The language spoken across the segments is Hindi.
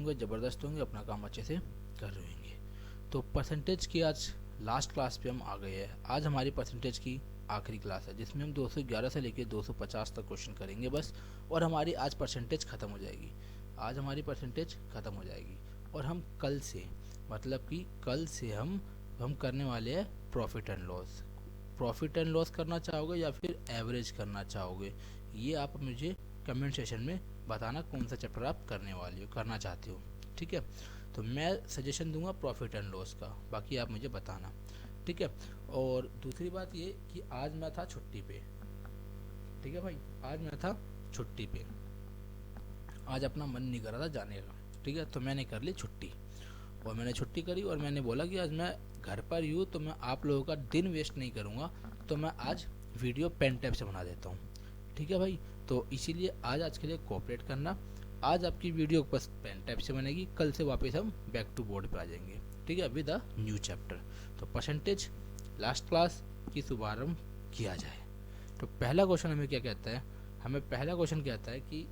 होंगे, ज़बरदस्त होंगे, अपना काम अच्छे से कर रहे होंगे। तो परसेंटेज की आज लास्ट क्लास पे हम आ गए हैं। आज हमारी परसेंटेज की आखिरी क्लास है जिसमें हम 211 से लेकर 250 तक क्वेश्चन करेंगे बस, और हमारी आज परसेंटेज ख़त्म हो जाएगी। आज हमारी परसेंटेज ख़त्म हो जाएगी और हम कल से, मतलब कि कल से हम करने वाले हैं profit and loss. Profit and loss करना चाहोगे या फिर एवरेज करना चाहोगे, ये आप मुझे कमेंट सेशन में बताना कौन सा चैप्टर आप करना चाहते हो। ठीक है, तो मैं सजेशन दूंगा प्रॉफिट एंड लॉस का, बाकी आप मुझे बताना। ठीक है, और दूसरी बात ये कि आज मैं था छुट्टी पे। ठीक है भाई, आज मैं था छुट्टी पे, आज अपना मन नहीं कर रहा था जाने का। ठीक है, तो मैंने कर ली छुट्टी, और मैंने छुट्टी करी और मैंने बोला कि आज मैं घर पर ही हूँ तो मैं आप लोगों का दिन वेस्ट नहीं करूँगा, तो मैं आज वीडियो पेन टैब से बना देता हूँ। ठीक है भाई, तो इसीलिए आज के लिए कोऑपरेट करना। आज आपकी वीडियो बस पेन टैब से बनेगी, कल से वापस हम बैक टू बोर्ड पर आ जाएंगे। ठीक है, विद अ न्यू चैप्टर। तो परसेंटेज लास्ट क्लास की शुभारंभ किया जाए। तो पहला क्वेश्चन हमें क्या कहता है, हमें पहला क्वेश्चन कहता है कि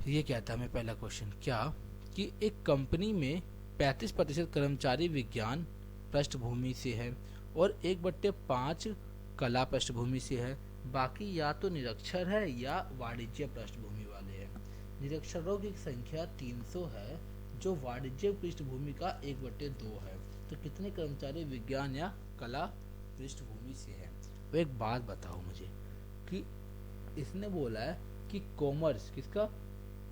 ये कहता है हमें पहला क्वेश्चन क्या, कि एक कंपनी में 35% कर्मचारी विज्ञान पृष्ठभूमि से है और 1/5 कला पृष्ठभूमि से है, बाकी या तो निरक्षर है या वाणिज्य पृष्ठभूमि वाले हैं। निरक्षरों की संख्या 300 है जो वाणिज्य पृष्ठभूमि का 1/2 है। तो कितने कर्मचारी विज्ञान या कला पृष्ठभूमि से है। तो एक बात बताओ मुझे कि इसने बोला है कि कॉमर्स किसका,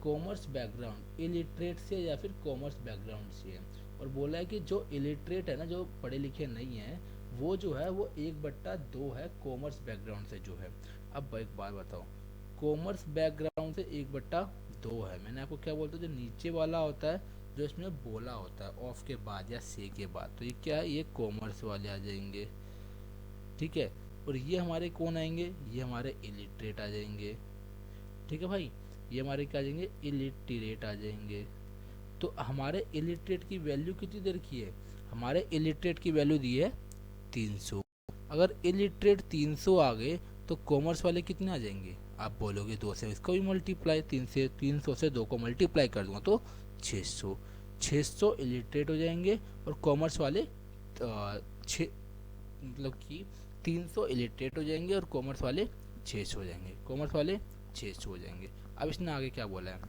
कॉमर्स बैकग्राउंड, इलिटरेट से या फिर कॉमर्स बैकग्राउंड से है, और बोला है कि जो इलिटरेट है ना, जो पढ़े लिखे नहीं है, वो जो है वो 1/2 है कॉमर्स बैकग्राउंड से जो है। अब एक बात बताओ, कॉमर्स बैकग्राउंड से 1/2 है, मैंने आपको क्या बोलता हूँ, जो नीचे वाला होता है जो इसमें बोला होता है ऑफ के बाद या से के बाद, तो ये क्या है, ये कॉमर्स वाले आ जाएंगे। ठीक है, और ये हमारे कौन आएंगे, ये हमारे इलिटरेट आ जाएंगे। ठीक है भाई, ये हमारे क्या आ जाएंगे, इलिटरेट आ जाएंगे। तो हमारे इलिटरेट की वैल्यू कितनी देर की है, हमारे इलिटरेट की वैल्यू दी है 300। अगर इलिटरेट 300 आ गए तो कॉमर्स वाले कितने आ जाएंगे, आप बोलोगे 2 से इसको भी मल्टीप्लाई, 300 से 2 को मल्टीप्लाई कर दूंगा तो 600 इलिटरेट हो जाएंगे, और कॉमर्स वाले मतलब कि 300 इलिटरेट हो जाएंगे और कॉमर्स वाले 600 हो जाएंगे, कॉमर्स वाले 600 हो जाएंगे। अब इसने आगे क्या बोला है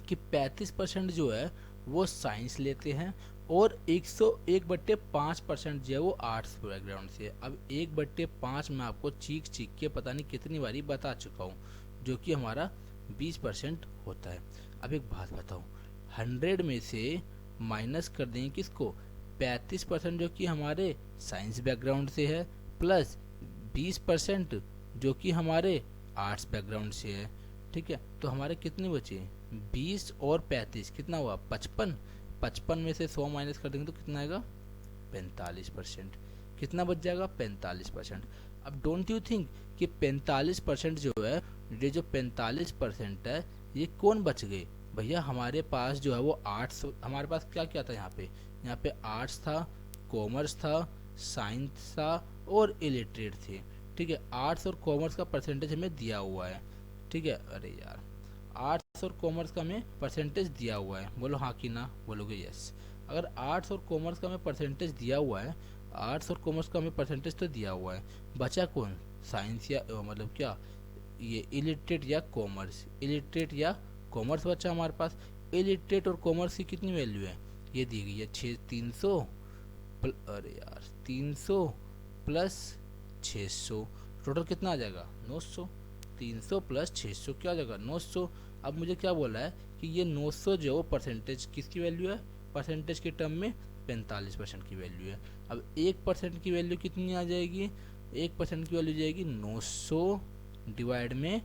कि 35% जो है वो साइंस लेते हैं और 101/5% जो है वो आर्ट्स बैकग्राउंड से है। अब 1/5 मैं आपको चीख के पता नहीं कितनी बारी बता चुका हूँ, जो कि हमारा 20% होता है। अब एक बात बताओ, 100 में से माइनस कर देंगे किसको, 35% जो कि हमारे साइंस बैकग्राउंड से है, प्लस 20% जो कि हमारे आर्ट्स बैकग्राउंड से है। ठीक है, तो हमारे कितने बचे, 20 और 35 कितना हुआ, 55। 55 में से 100 माइनस कर देंगे तो कितना आएगा, 45%। कितना बच जाएगा, 45%। अब डोंट यू थिंक कि 45% जो है, ये जो 45% है ये कौन बच गए भैया, हमारे पास जो है वो आर्ट्स, हमारे पास क्या क्या था यहाँ पे आर्ट्स था, कॉमर्स था, साइंस था और इलिटरेट थे। ठीक है, आर्ट्स और कॉमर्स का परसेंटेज हमें दिया हुआ है। ठीक है, अरे यार, आर्ट्स और कॉमर्स का हमें परसेंटेज दिया हुआ है, बोलो हाँ कि ना, बोलोगे यस। अगर आर्ट्स और कॉमर्स का हमें परसेंटेज दिया हुआ है, आर्ट्स और कॉमर्स का हमें परसेंटेज तो दिया हुआ है, बचा कौन, साइंस या मतलब क्या, ये इलिटरेट या कॉमर्स, इलिटरेट या कॉमर्स बचा हमारे पास। इलिटरेट और कॉमर्स की कितनी वैल्यू है, ये दी गई है 300 अरे यार 300 प्लस 600, टोटल कितना आ जाएगा 900। 300 प्लस 600 क्या आ जाएगा 900। अब मुझे क्या बोला है कि ये 900 जो परसेंटेज किसकी वैल्यू है, परसेंटेज के टर्म में 45% की वैल्यू है। अब 1% की वैल्यू कितनी आ जाएगी, 1% की वैल्यू जाएगी 900 डिवाइड में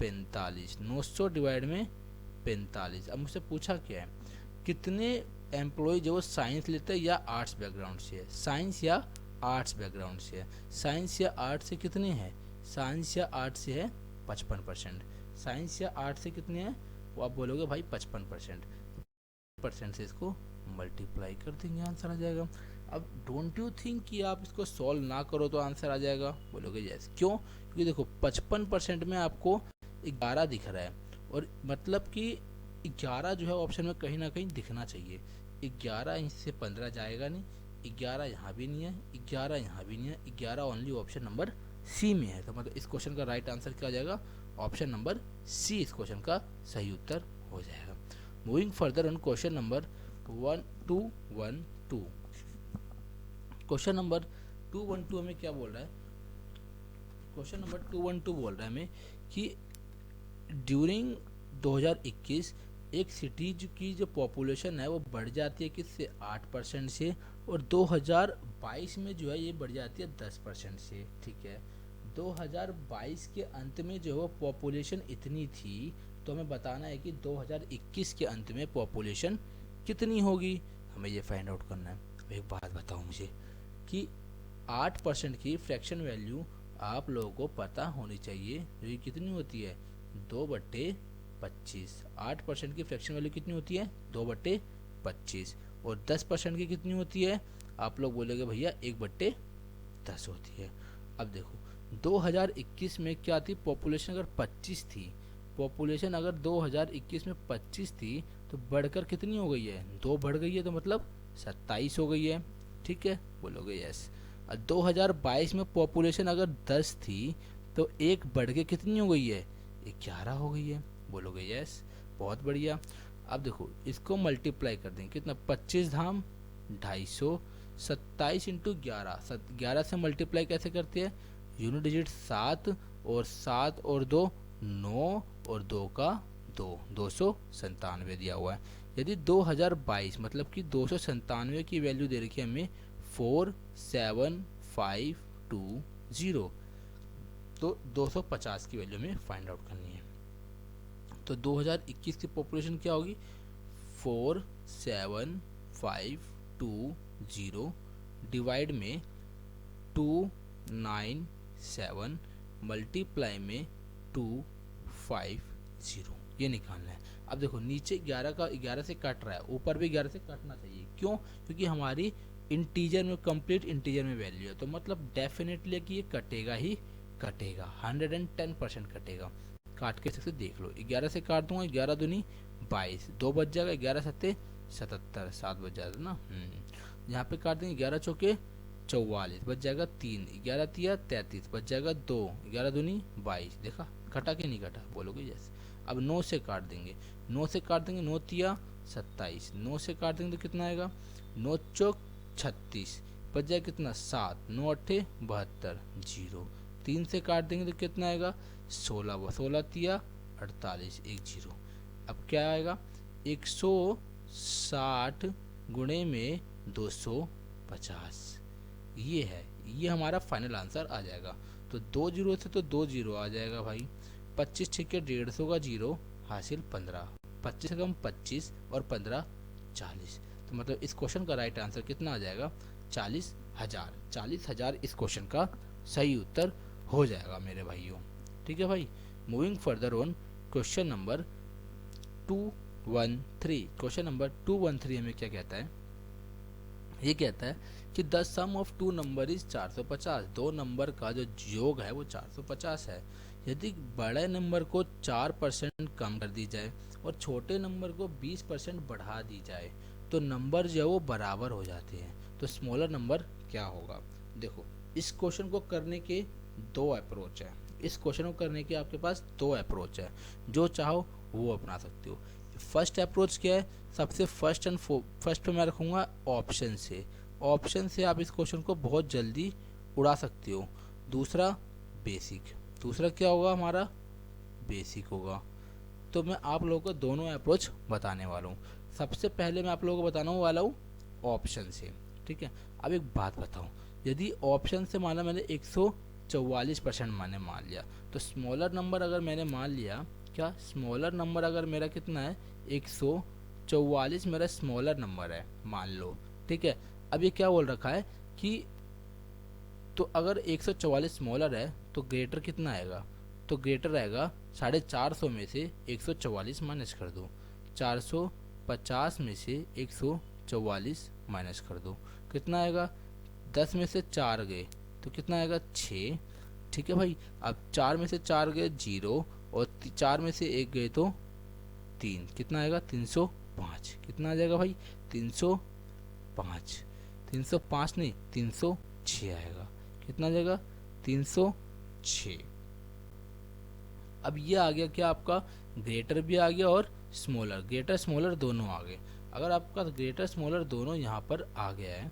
45, 900 डिवाइड में 45। अब मुझसे पूछा क्या है, कितने एम्प्लॉय जो साइंस लेते हैं या आर्ट्स बैकग्राउंड से है, साइंस या आर्ट्स बैकग्राउंड से है, साइंस या आर्ट्स से कितने हैं, साइंस या आर्ट्स से है 55%, साइंस या आर्ट्स से कितने हैं, वो आप बोलोगे भाई 55% से इसको मल्टीप्लाई कर देंगे, आंसर आ जाएगा। अब डोंट यू थिंक कि आप इसको सॉल्व ना करो तो आंसर आ जाएगा, बोलोगे यस। क्यों, क्योंकि देखो 55% में आपको 11 दिख रहा है, और मतलब कि 11 जो है ऑप्शन में कहीं ना कहीं दिखना चाहिए। 11 इंच से 15 जाएगा नहीं, 11 यहाँ भी नहीं है, 11 यहाँ भी नहीं है, 11 ओनली ऑप्शन नंबर सी में है। तो मतलब इस क्वेश्चन का राइट आंसर क्या हो जाएगा, ऑप्शन नंबर सी इस क्वेश्चन का सही उत्तर हो जाएगा। Moving further on question number 1212। Question number 212 हमें क्या बोल रहा है, क्वेश्चन नंबर 212 बोल रहा है हमें कि ड्यूरिंग 2021 एक सिटी की जो पॉपुलेशन है वो बढ़ जाती है किससे, 8% से, और 2022 में जो है ये बढ़ जाती है 10% से। ठीक है, 2022 के अंत में जो है पॉपुलेशन इतनी थी, तो हमें बताना है कि 2021 के अंत में पॉपुलेशन कितनी होगी, हमें ये फाइंड आउट करना है। अब एक बात बताओ मुझे कि 8% की फ्रैक्शन वैल्यू आप लोगों को पता होनी चाहिए, जो ये कितनी होती है, 2/25। 8% की फ्रैक्शन वैल्यू कितनी होती है, 2/25। और 10% की कितनी होती है, आप लोग बोलेंगे भैया 1/10 होती है। अब देखो 2021 में क्या थी, पॉपुलेशन अगर 25 थी, पॉपुलेशन अगर 2021 में 25 थी तो बढ़कर कितनी हो गई है, 2 बढ़ गई है, तो मतलब 27 हो गई है। ठीक है, बोलोगे यस। 2022 में पॉपुलेशन अगर 10 थी तो 1 बढ़ के कितनी हो गई है, 11 हो गई है, बोलोगे यस, बहुत बढ़िया। अब देखो इसको मल्टीप्लाई कर देंगे, कितना, 25 धाम 250, 27 इंटू 11, 11 से मल्टीप्लाई कैसे करते हैं, यूनिट डिजिट 7, और 7 और 2 9, और 2 का 2, 297 दिया हुआ है। यदि 2022 मतलब कि 297 की वैल्यू दे रखी है हमें 47520, तो 250 की वैल्यू में फाइंड आउट करनी है। तो 2021 की पॉपुलेशन क्या होगी, 47520 डिवाइड में 297 मल्टीप्लाई में 250, ये निकालना है। अब देखो नीचे 11 का 11 से कट रहा है, ऊपर भी 11 से कटना चाहिए, क्यों, क्योंकि हमारी इंटीजर में, कंप्लीट इंटीजर में वैल्यू है, तो मतलब डेफिनेटली कि ये कटेगा ही कटेगा, 110% कटेगा। काट के सकते देख लो, 11 से काट दूंगा, 11 दूनी 22, 2 बच जाएगा, 11 सत्ते 77, 7 बच जाएगा ना। यहाँ पे काट देंगे, 11 चौके 44 बच जाएगा 3, 11 तिया 33 बच जाएगा 2, 11 दूनी 22, देखा कटा कि नहीं कटा, बोलोगे यस। अब 9 से काट देंगे, 9 से काट देंगे, 9 तिया 27, 9 से काट देंगे तो कितना आएगा, 9 चौक 36 बच जाएगा कितना 7, 9 अट्ठे 72, 0। 3 से काट देंगे तो कितना आएगा 16, 16 तिया 48, 1 0। अब क्या आएगा, 160 गुणे में 250, ये है, ये हमारा फाइनल आंसर आ जाएगा। तो 2 जीरो से तो 2 जीरो आ जाएगा भाई, 25 छिक्के 150 का जीरो हासिल 15, 25 से कम 25 और 15 40, तो मतलब इस क्वेश्चन का राइट आंसर कितना आ जाएगा, 40,000। 40,000 इस क्वेश्चन का सही उत्तर हो जाएगा मेरे भाइयों। ठीक है भाई, moving further on question number 213। Question number 213 हमें क्या कहता है, ये कहता है कि the sum of two number is 450। दो नंबर का जो योग है वो 450 है। यदि बड़े नंबर को 4% कम कर दी जाए और छोटे नंबर को 20% बढ़ा दी जाए तो नंबर जो है वो बराबर हो जाते हैं, तो स्मॉलर नंबर क्या होगा। देखो इस क्वेश्चन को करने के दो अप्रोच है, इस क्वेश्चन को करने के आपके पास दो अप्रोच है, जो चाहो वो अपना सकते हो। फर्स्ट अप्रोच क्या है, सबसे फर्स्ट पे मैं रखूँगा ऑप्शन से। ऑप्शन से आप इस क्वेश्चन को बहुत जल्दी उड़ा सकते हो। दूसरा बेसिक, दूसरा क्या होगा हमारा बेसिक होगा। तो मैं आप लोगों को दोनों अप्रोच बताने वाला हूँ। सबसे पहले मैं आप लोगों को बताने वाला हूँ ऑप्शन से, ठीक है। अब एक बात बताऊँ, यदि ऑप्शन से माना मैंने 144% मैंने मान लिया, तो स्मॉलर नंबर अगर मैंने मान लिया, क्या स्मॉलर नंबर अगर मेरा कितना है 144 मेरा स्मॉलर नंबर है मान लो, ठीक है। अब ये क्या बोल रखा है कि तो अगर 144 स्मॉलर है तो ग्रेटर कितना आएगा, तो ग्रेटर आएगा 450 में से 144 माइनस कर दो, 450 में से 144 माइनस कर दो, कितना आएगा 10 में से 4 गए तो कितना आएगा 6, ठीक है भाई। अब 4 में से 4 गए 0 और 4 में से 1 गए तो 3, कितना आएगा 305, कितना आ जाएगा भाई 305, 305 नहीं 306 आएगा, कितना आ जाएगा 306। अब ये आ गया क्या आपका ग्रेटर भी आ गया और स्मॉलर, ग्रेटर स्मॉलर दोनों आ गए। अगर आपका ग्रेटर स्मॉलर दोनों यहाँ पर आ गया है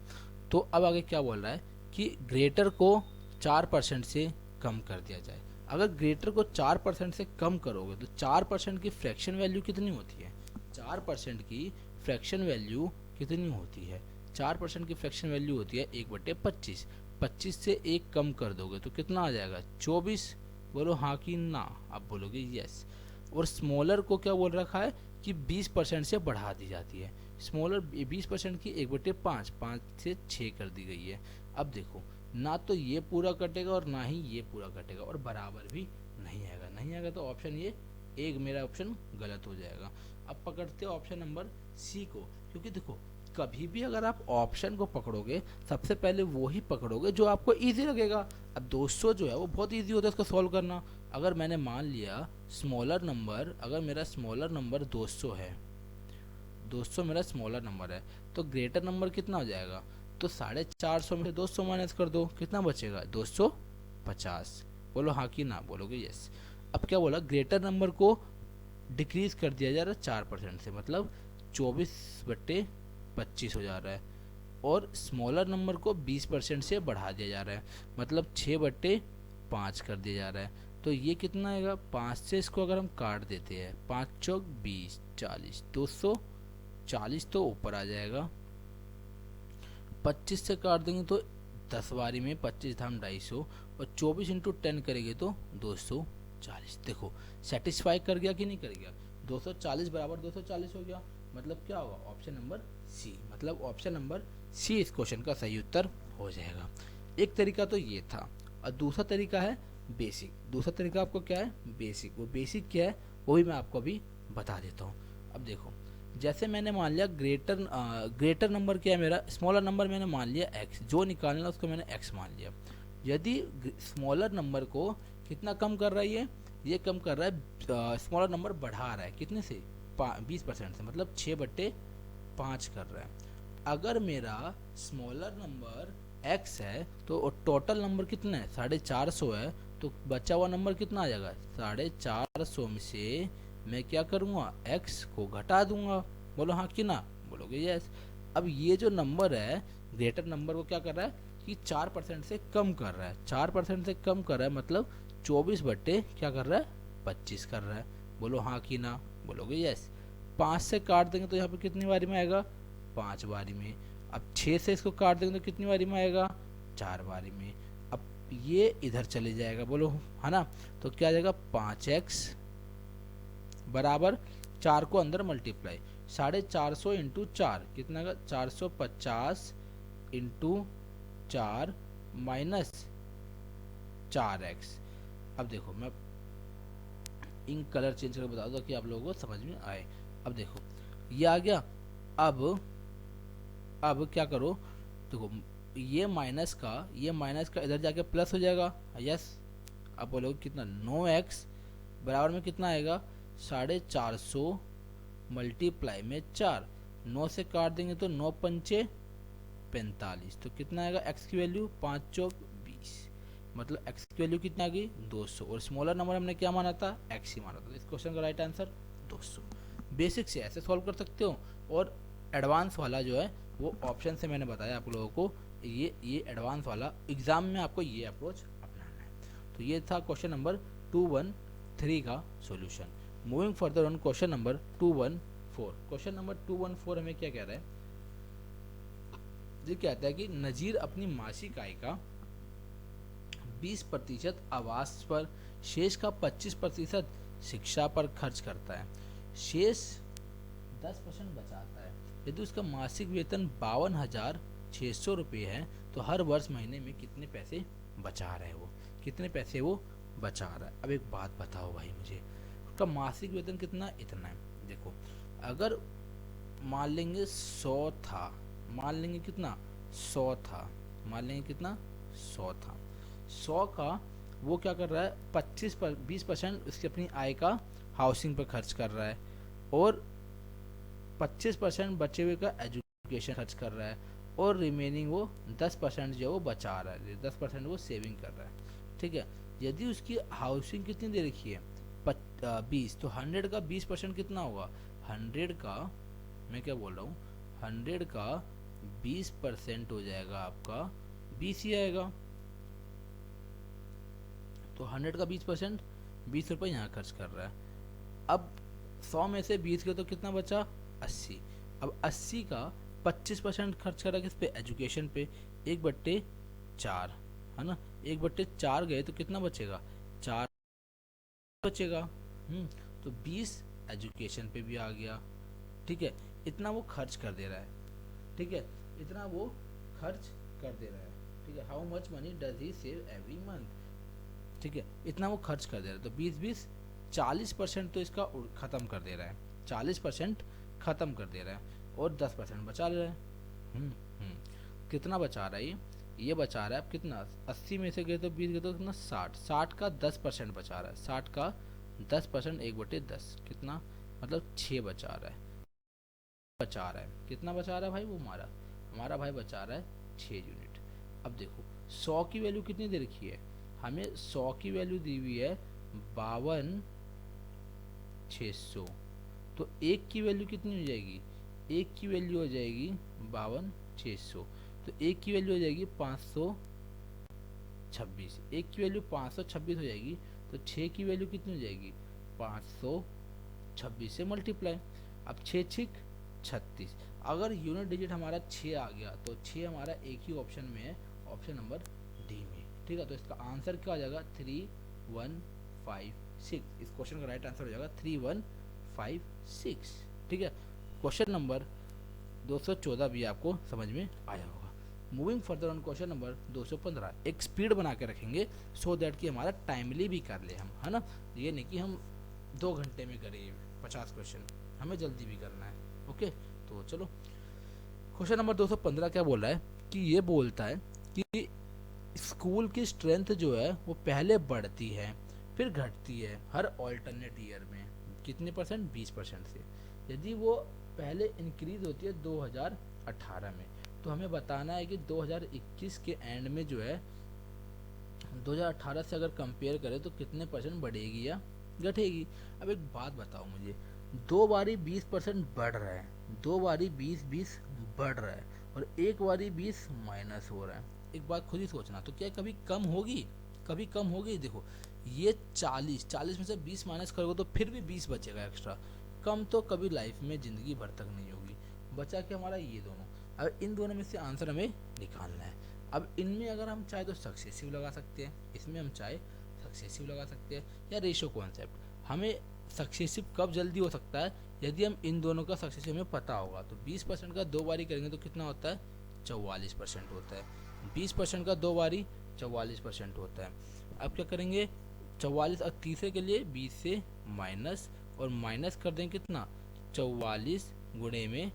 तो अब आगे क्या बोल रहा है कि ग्रेटर को 4% से कम कर दिया जाए। अगर ग्रेटर को 4% से कम करोगे तो 4% की फ्रैक्शन वैल्यू कितनी होती है, 4% की फ्रैक्शन वैल्यू कितनी होती है, 4% की फ्रैक्शन वैल्यू होती है 1/25, 25 से 1 कम कर दोगे तो कितना आ जाएगा 24। बोलो हाँ कि ना, आप बोलोगे यस। और स्मॉलर को क्या बोल रखा है कि 20% से बढ़ा दी जाती है, स्मॉलर 20% की 1/5, 5 से 6 कर दी गई है। अब देखो ना तो ये पूरा कटेगा और ना ही ये पूरा कटेगा और बराबर भी नहीं आएगा, नहीं आएगा तो ऑप्शन ये एक मेरा ऑप्शन गलत हो जाएगा। अब पकड़ते हो ऑप्शन नंबर सी को, क्योंकि देखो कभी भी अगर आप ऑप्शन को पकड़ोगे सबसे पहले वो ही पकड़ोगे जो आपको इजी लगेगा। अब 200 जो है वो बहुत इजी होता है इसको सॉल्व करना। अगर मैंने मान लिया स्मॉलर नंबर, अगर मेरा स्मॉलर नंबर 200 है, 200 मेरा स्मॉलर नंबर है, तो ग्रेटर नंबर कितना हो जाएगा, तो 450 में से 200 माइनस कर दो, कितना बचेगा 250। बोलो हाँ कि ना, बोलोगे यस। अब क्या बोला, ग्रेटर नंबर को डिक्रीज कर दिया जा रहा है 4% से, मतलब 24/25 हो जा रहा है, और स्मॉलर नंबर को 20% से बढ़ा दिया जा रहा है, मतलब 6/5 कर दिया जा रहा है। तो ये कितना आएगा, 5 से इसको अगर हम काट देते हैं, 5 चौक 20, 40, 240 तो ऊपर आ जाएगा, 25 से काट देंगे तो 10 बारी में 25 धाम 250, और 24 इंटू 10 करेंगे तो 240। देखो सेटिस्फाई कर गया कि नहीं कर गया, 240 बराबर 240 हो गया, मतलब क्या होगा ऑप्शन नंबर सी, मतलब ऑप्शन नंबर सी इस क्वेश्चन का सही उत्तर हो जाएगा। एक तरीका तो ये था, और दूसरा तरीका है बेसिक। दूसरा तरीका आपको क्या है, बेसिक। वो बेसिक क्या है वो भी मैं आपको अभी बता देता हूँ। अब देखो जैसे मैंने मान लिया ग्रेटर नंबर क्या है मेरा, स्मॉलर नंबर मैंने मान लिया x, जो निकालना उसको मैंने x मान लिया। यदि स्मॉलर नंबर को कितना कम कर रहा है, ये कम कर रहा है, स्मॉलर नंबर बढ़ा रहा है कितने से 20% से, मतलब 6/5 कर रहा है। अगर मेरा स्मॉलर नंबर x है तो टोटल नंबर कितना है 450 है, तो बचा हुआ नंबर कितना आ जाएगा 450 में से मैं क्या करूँगा x को घटा दूंगा। बोलो हाँ कि ना, बोलोगे यस। अब ये जो नंबर है ग्रेटर नंबर को क्या कर रहा है कि 4% से कम कर रहा है, 4% से कम कर रहा है, मतलब 24 बट्टे क्या कर रहा है 25 कर रहा है। बोलो हाँ कि ना, बोलोगे यस। 5 से काट देंगे तो यहाँ पे कितनी बारी में आएगा 5 बारी में। अब 6 से इसको काट देंगे तो कितनी बारी में आएगा 4 बारी में। अब ये इधर चले जाएगा, बोलो है ना, तो क्या आ जाएगा 5x बराबर 4 को अंदर मल्टीप्लाई 450 इंटू 4 कितना आएगा 450 इंटू 4 माइनस 4x। अब देखो मैं इंक कलर चेंज करके बता दूँ कि आप लोगों को समझ में आए। अब देखो ये आ गया। अब क्या करो, देखो ये माइनस का इधर जाके प्लस हो जाएगा, यस। अब बोलोगे कितना 9x बराबर में कितना आएगा 450 मल्टीप्लाई में 4, 9 से काट देंगे तो 9 पंचे 45, तो कितना आएगा x की वैल्यू 5 चौक 20, मतलब x की वैल्यू कितना आ गई 200, और स्मॉलर नंबर हमने क्या माना था x ही माना था। इस क्वेश्चन का राइट आंसर 200। बेसिक से ऐसे सॉल्व कर सकते हो, और एडवांस वाला जो है वो ऑप्शन से मैंने बताया आप लोगों को, ये एडवांस वाला एग्जाम में आपको ये अप्रोच अपनाना है। तो ये था क्वेश्चन नंबर 213 का solution. Moving further on question number 214। Question number 214 हमें क्या कह रहा है, ये कहता है कि नजीर अपनी मासिक आय का 20% आवास पर, शेष का 25% शिक्षा पर खर्च करता है, शेष 10% बचाता है। यदि उसका मासिक वेतन 52,600 रुपये है तो हर वर्ष महीने में कितने पैसे बचा रहा है वो, कितने पैसे वो बचा रहा है। अब एक बात बताओ भाई मुझे, उसका मासिक वेतन कितना, इतना है। देखो अगर मान लेंगे 100 था, मान लेंगे कितना 100 था, मान लेंगे कितना 100 था, 100 का वो क्या कर रहा है 20% उसकी अपनी आय का हाउसिंग पर खर्च कर रहा है, और 25% बचे हुए का एजुकेशन खर्च कर रहा है, और रिमेनिंग वो 10% जो है वो बचा रहा है, 10% वो सेविंग कर रहा है। ठीक है, यदि उसकी हाउसिंग कितनी दे रखी है 20, तो 100 का 20% कितना होगा, 100 का, मैं क्या बोल रहा हूँ, 100 का 20% हो जाएगा आपका 20 ही आएगा। तो 100 का 20%, 20 रुपये यहाँ खर्च कर रहा है। अब 100 में से 20 के तो कितना बचा, 80। अब 80 का 25% खर्च करा किस पे, एजुकेशन पे, 1/4 है ना, 1/4 गए तो कितना बचेगा, 4 बचेगा। तो 20 एजुकेशन पे भी आ गया। ठीक है, इतना वो खर्च कर दे रहा है। ठीक है, इतना वो खर्च कर दे रहा है। ठीक है, how much money does he save every month. ठीक है, इतना वो खर्च कर दे रहा है। तो 20 40% तो इसका ख़त्म कर दे रहा है, 40% ख़त्म कर दे रहा है, और 10% बचा ले रहा है। कितना बचा रहा है ये बचा रहा है अब कितना, 80 में से गए तो 20 गए तो कितना, 60 का 10% बचा रहा है, 60 का 10%, 1/10 कितना, मतलब 6 बचा रहा है। बचा रहा है कितना, बचा रहा है भाई वो हमारा हमारा भाई बचा रहा है 6 यूनिट। अब देखो 100 की वैल्यू कितनी दे रखी है हमें, 100 की वैल्यू दी हुई है 52,600। तो एक की वैल्यू कितनी हो जाएगी, एक की वैल्यू हो जाएगी 52,600, तो एक की वैल्यू हो जाएगी 526, एक की वैल्यू 526 हो जाएगी, तो 6 की वैल्यू कितनी हो जाएगी, 526 से मल्टीप्लाई। अब 6 छिक 36, अगर यूनिट डिजिट हमारा 6 आ गया तो 6 हमारा एक ही ऑप्शन में है, ऑप्शन नंबर डी में। ठीक है, तो इसका आंसर क्या हो जाएगा, 3156। इस क्वेश्चन का राइट आंसर हो जाएगा 3156। ठीक है, क्वेश्चन नंबर 214 भी आपको समझ में आया होगा। Moving further on question number 215, एक स्पीड बना के रखेंगे सो दैट कि हमारा टाइमली भी कर ले हम, है ना, ये नहीं कि हम 2 घंटे में करें 50 क्वेश्चन, हमें जल्दी भी करना है। ओके, तो चलो क्वेश्चन नंबर 215 क्या बोल रहा है कि ये बोलता है कि स्कूल की स्ट्रेंथ जो है वो पहले बढ़ती है फिर घटती है हर ऑल्टरनेट ईयर में, कितने परसेंट, 20% से। यदि वो पहले इंक्रीज होती है 2018 में, तो हमें बताना है कि 2021 के एंड में जो है 2018 से अगर कंपेयर करें तो कितने परसेंट बढ़ेगी या घटेगी। अब एक बात बताओ मुझे, 2 बारी 20% बढ़ रहा है, 2 बारी 20 बढ़ रहा है, और 1 बारी 20 माइनस हो रहा है। एक बात खुद ही सोचना, तो क्या कभी कम होगी, कभी कम होगी। देखो ये 40 में से 20 माइनस करोगे तो फिर भी 20 बचेगा एक्स्ट्रा, कम तो कभी लाइफ में ज़िंदगी भर तक नहीं होगी। बचा कि हमारा ये दोनों, अब इन दोनों में से आंसर हमें निकालना है। अब इनमें अगर हम चाहे तो सक्सेसिव लगा सकते हैं, इसमें हम चाहे सक्सेसिव लगा सकते हैं, या रेशो कॉन्सेप्ट। हमें सक्सेसिव कब जल्दी हो सकता है, यदि हम इन दोनों का सक्सेसिव हमें पता होगा। तो 20% का 2 बारी करेंगे तो कितना होता है, 44% होता है। 20% का 2 बारी 44% होता है। अब क्या करेंगे, 44 और तीसरे के लिए 20 से माइनस, और माइनस कर देंगे कितना, 44 गुणे में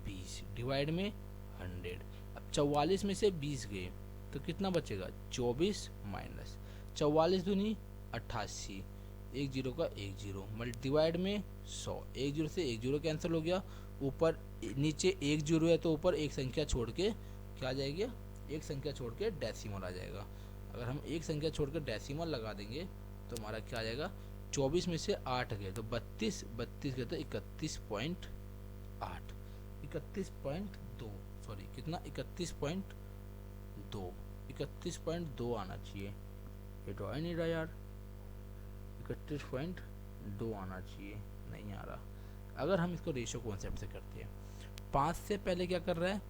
20 डिवाइड में 100। अब 44 में से 20 गए तो कितना बचेगा, 24 माइनस 44 दूनी 88, एक जीरो का एक जीरो, डिवाइड में 100, एक जीरो से एक जीरो कैंसिल हो गया, ऊपर नीचे एक जीरो है तो ऊपर एक संख्या छोड़ के क्या आ जाएगी, एक संख्या छोड़ के डेसिमल आ जाएगा। अगर हम एक संख्या छोड़ कर डेसिमल लगा देंगे तो हमारा क्या आ जाएगा, 24 में से 8 गए तो 32 गए तो 31.8, 31.2, सॉरी कितना, 31.2 आना चाहिए, ये तो आ नहीं रहा यार, 31.2 आना चाहिए, नहीं आ रहा। अगर हम इसको रेशो कॉन्सेप्ट से करते हैं, 5 से पहले क्या कर रहा है,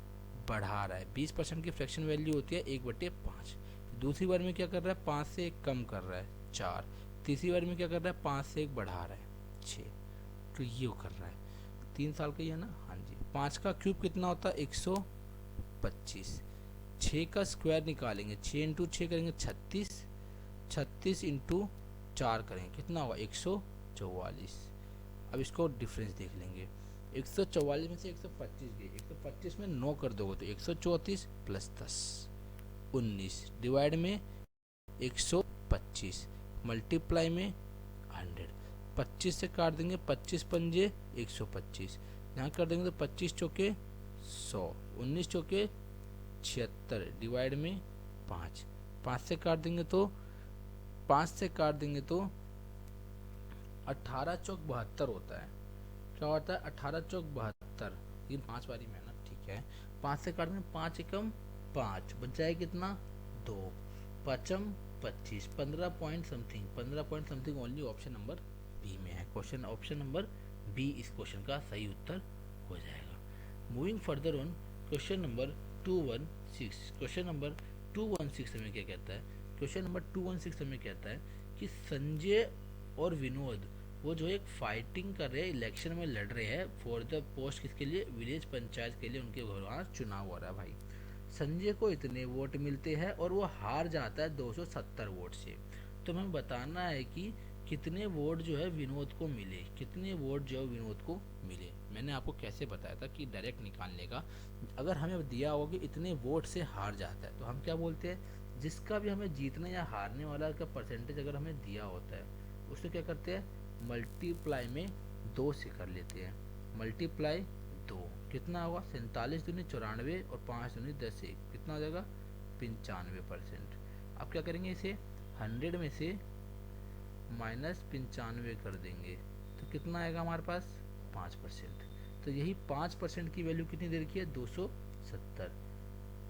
बढ़ा रहा है, 20% की फ्रैक्शन वैल्यू होती है 1/5। दूसरी बार में क्या कर रहा है, 5 से 1 कम कर रहा है 4, तीसरी बार में क्या कर रहा है, 5 से 1 बढ़ा रहा है 6, तो ये कर रहा है 3 साल का ही है ना, हाँ जी। 5 का क्यूब कितना होता है, 125, 6 का स्क्वायर निकालेंगे, 6 इंटू 6 करेंगे 36, 36 इंटू 4 करेंगे कितना होगा, 144। अब इसको डिफरेंस देख लेंगे, 144 में से 125 गए, 125 में 9 कर दोगे तो 134 प्लस 10 19 डिवाइड में 125 मल्टीप्लाई में 100। 25 से काट देंगे, 25 पंजे 125, यहाँ कर देंगे तो 25 चौके 100, 19 चौके 76, डिवाइड में 5, 5 से काट देंगे तो 18 चौक 72 होता है। क्या होता है? 18 चौक 72, ये 5 वाली मेहनत, ठीक है। 5 से काट देंगे, 5 एकम 5, बच जाए कितना? 2, पचम 25, 15 point something only option number B में है। क्वेश्चन ऑप्शन नंबर बी इस क्वेश्चन का सही उत्तर हो जाएगा। Moving further on question number 216। Question number 216 हमें क्या कहता है? क्वेश्चन नंबर 216 हमें कहता है कि संजय और विनोद वो जो एक फाइटिंग कर रहे हैं, इलेक्शन में लड़ रहे हैं फॉर द पोस्ट, किसके लिए? विलेज पंचायत के लिए। उनके वहाँ चुनाव हो रहा है भाई। संजय को इतने वोट मिलते हैं और वो हार जाता है 270 वोट से। तो हमें बताना है कि कितने वोट जो है विनोद को मिले, कितने वोट जो है विनोद को मिले। मैंने आपको कैसे बताया था कि डायरेक्ट निकालने का, अगर हमें दिया होगा कि इतने वोट से हार जाता है तो हम क्या बोलते हैं, जिसका भी हमें जीतने या हारने वाला का परसेंटेज अगर हमें दिया होता है उससे क्या करते हैं, मल्टीप्लाई में 2 से कर लेते हैं। मल्टीप्लाई 2 कितना होगा? 47 दूनी 94 और 5 दूनी 10, कितना हो जाएगा? 95%। अब क्या करेंगे, इसे 100 में से -95 कर देंगे तो कितना आएगा हमारे पास? 5%। तो यही 5% की वैल्यू कितनी दे रखी है? 270।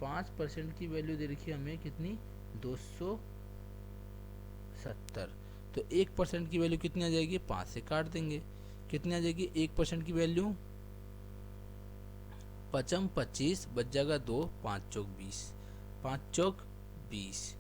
5% की वैल्यू दे रखी है हमें कितनी? 270। तो 1% की वैल्यू कितनी आ जाएगी? 5 से काट देंगे, कितनी आ जाएगी 1% की वैल्यू? 5 25, बच जाएगा 2, 5 चौक 20, 5 चौक 20।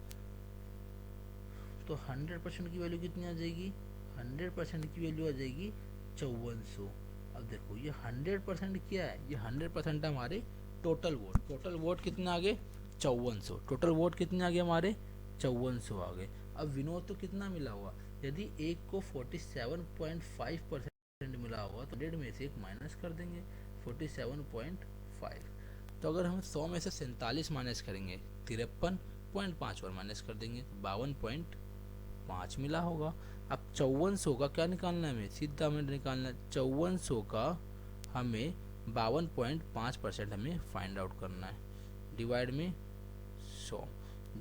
तो 100% की वैल्यू कितनी आ जाएगी? 100% की वैल्यू आ जाएगी 5400। अब देखो ये 100% क्या है? ये 100% हमारे टोटल वोट। टोटल वोट कितने आ गए? 5400। टोटल वोट कितने आ गए हमारे? 5400 आ गए। अब विनोद तो कितना मिला हुआ? यदि एक को 47.5% मिला हुआ तो 100 में से एक माइनस कर देंगे, 47.5। तो अगर हम 100 में से 47 माइनस करेंगे 53.5 और माइनस कर देंगे 52.5 मिला होगा। अब 5400 का क्या निकालना है हमें? सीधा हमें निकालना है 5400 का हमें 52.5% हमें फाइंड आउट करना है, डिवाइड में 100।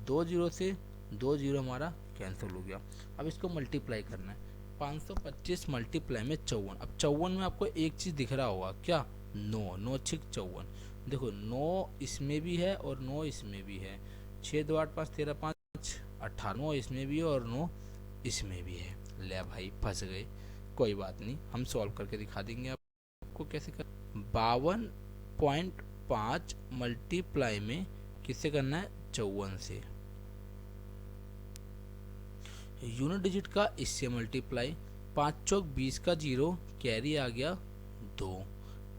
2 जीरो से 2 जीरो हमारा कैंसिल हो गया। अब इसको मल्टीप्लाई करना है, 525 मल्टीप्लाई में 54। अब 54 में आपको एक चीज़ दिख रहा होगा, क्या? 9, 9 6 54। देखो 9 इसमें भी है और 9 इसमें भी है। 6 2 8 5 13 5 18, 9 इसमें भी है और 9 इसमें भी है। ले भाई फंस गए, कोई बात नहीं, हम सॉल्व करके दिखा देंगे आपको कैसे कर। 52.5 मल्टीप्लाई में किससे करना है? 54 से। यूनिट डिजिट का इससे मल्टीप्लाई, 5 चौक 20 का 0 कैरी आ गया 2,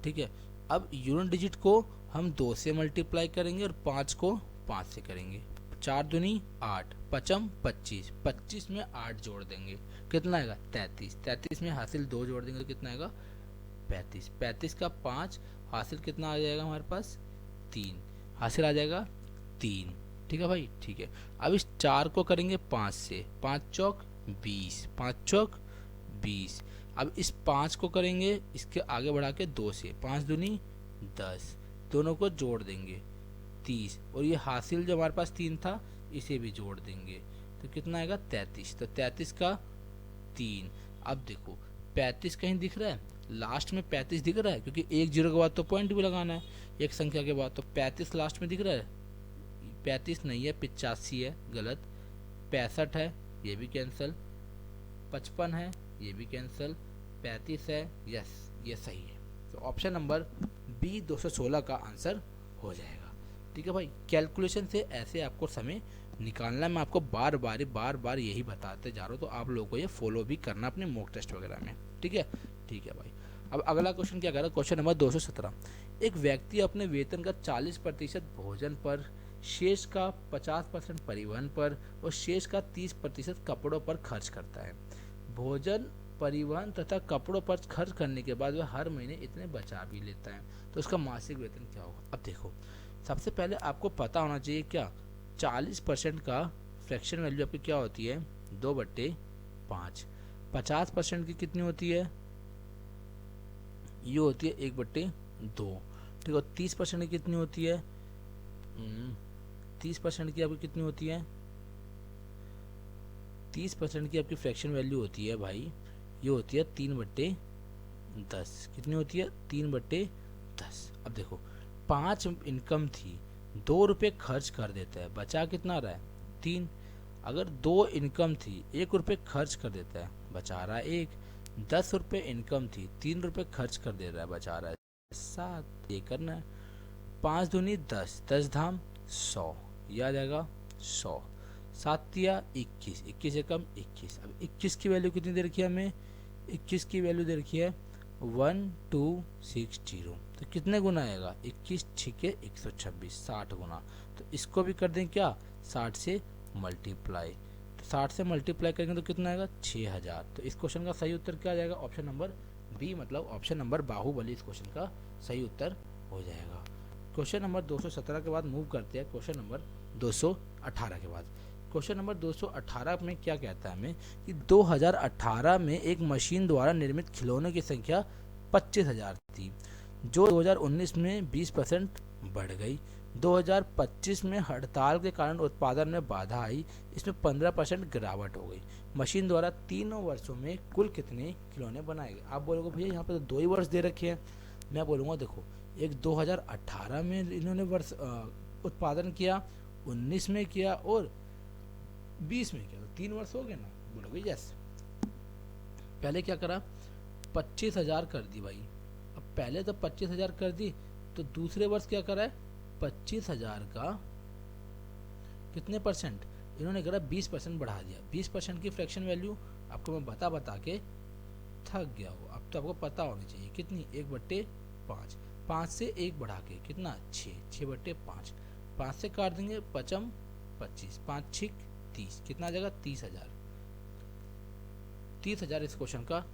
ठीक है। अब यूनिट डिजिट को हम 2 से मल्टीप्लाई करेंगे और 5 को 5 से करेंगे। 4 दूनी 8, पचम 25, 25 में 8 जोड़ देंगे, कितना आएगा? 33। 33 में हासिल 2 जोड़ देंगे तो कितना आएगा? 35। 35 का 5 हासिल कितना आ जाएगा हमारे पास? 3 हासिल आ जाएगा 3, ठीक है भाई, ठीक है। अब इस 4 को करेंगे 5 से, 5 चौक 20, 5 चौक 20। अब इस 5 को करेंगे इसके आगे बढ़ा के 2 से, 5 दूनी 10, दोनों को जोड़ देंगे 30, और ये हासिल जो हमारे पास 3 था इसे भी जोड़ देंगे तो कितना आएगा? 33। तो 33 का 3। अब देखो 35 कहीं दिख रहा है? लास्ट में 35 दिख रहा है क्योंकि एक जीरो के बाद तो पॉइंट भी लगाना है एक संख्या के बाद, तो 35 लास्ट में दिख रहा है? 35 नहीं है, 85 है, गलत। 65 है, ये भी कैंसिल। 55 है, ये भी कैंसिल। 35 है, यस ये सही है। तो ऑप्शन नंबर बी 216 का आंसर हो जाएगा, ठीक है भाई। कैलकुलेशन से ऐसे आपको समय निकालना, मैं आपको बार बार यही बताते जा रहा हूँ, तो आप लोगों को ये फॉलो भी करना अपने मॉक टेस्ट वगैरह में, ठीक है, ठीक है भाई। अब अगला क्वेश्चन क्या कर रहा है? Question number 217। एक व्यक्ति अपने वेतन का 40% भोजन पर, शेष का 50% परिवहन पर और शेष का 30% कपड़ों पर खर्च करता है। भोजन, परिवहन तथा कपड़ों पर खर्च करने के बाद वह हर महीने इतने बचा भी लेता है, तो उसका मासिक वेतन क्या होगा? अब देखो सबसे पहले आपको पता होना चाहिए क्या 40% का फ्रैक्शन वैल्यू आपकी क्या होती है? 2/5। 50% की कितनी होती है, ये होती है 1/2। ठीक है, 30% की कितनी होती है, 30% की आपकी कितनी होती है, 30% की आपकी फ्रैक्शन वैल्यू होती है भाई, ये होती है 3/10। कितनी होती है, 3/10। अब देखो 5 इनकम थी, 2 रुपये खर्च कर देता है, बचा कितना रहा है, 3। अगर 2 इनकम थी, 1 रुपये खर्च कर देता है, बचा रहा है 1। 10 रुपये इनकम थी, 3 रुपये खर्च कर दे रहा है, बचा रहा है 7। ये करना है, 5 दूनी 10, 10 धाम 100, याद आएगा 100। 7 दिया 21, 21 से कम 21। अब 21 की वैल्यू कितनी दे रखी है हमें, 21 की वैल्यू दे रखी है 1260। तो कितने गुना आएगा, 21 छिके 126, 60 गुना। तो इसको भी कर दें क्या, 60 से मल्टीप्लाई। तो 60 से मल्टीप्लाई करेंगे तो कितना आएगा, 6000। तो इस क्वेश्चन का सही उत्तर क्या आ जाएगा, ऑप्शन नंबर बी, मतलब ऑप्शन नंबर बाहुबली इस क्वेश्चन का सही उत्तर हो जाएगा। क्वेश्चन नंबर 217 के बाद मूव करते हैं क्वेश्चन नंबर 218 के बाद। क्वेश्चन नंबर 218 में क्या कहता है हमें कि 2018 में एक मशीन द्वारा निर्मित खिलौनों की संख्या 25,000 थी, जो 2019 में 20% बढ़ गई। 2025 में हड़ताल के कारण उत्पादन में बाधा आई, इसमें 15% गिरावट हो गई। मशीन द्वारा 3 वर्षों में कुल कितने खिलौने बनाए गए। आप बोलोगे भैया यहाँ पे तो 2 ही वर्ष दे रखे हैं। मैं बोलूँगा देखो, एक 2018 में इन्होंने वर्ष उत्पादन किया, 19 में किया और 20 में किया, तो 3 वर्ष हो गए ना। बोलोगे यस। पहले क्या करा, 25,000 कर दी भाई। अब पहले तो 25,000 कर दी, तो दूसरे वर्ष क्या करा है, 25,000 का कितने परसेंट इन्होंने करा, 20% बढ़ा दिया। 20% की फ्रैक्शन वैल्यू आपको मैं बता के थक गया हो, अब तो आपको पता होनी चाहिए कितनी, 1/5। 5 से 1 बढ़ा के कितना, 6, 6/5। 5 से काट देंगे, 5 25, 5 छिक 30, कितना आ जाएगा, 30,000। 30,000 इस क्वेश्चन का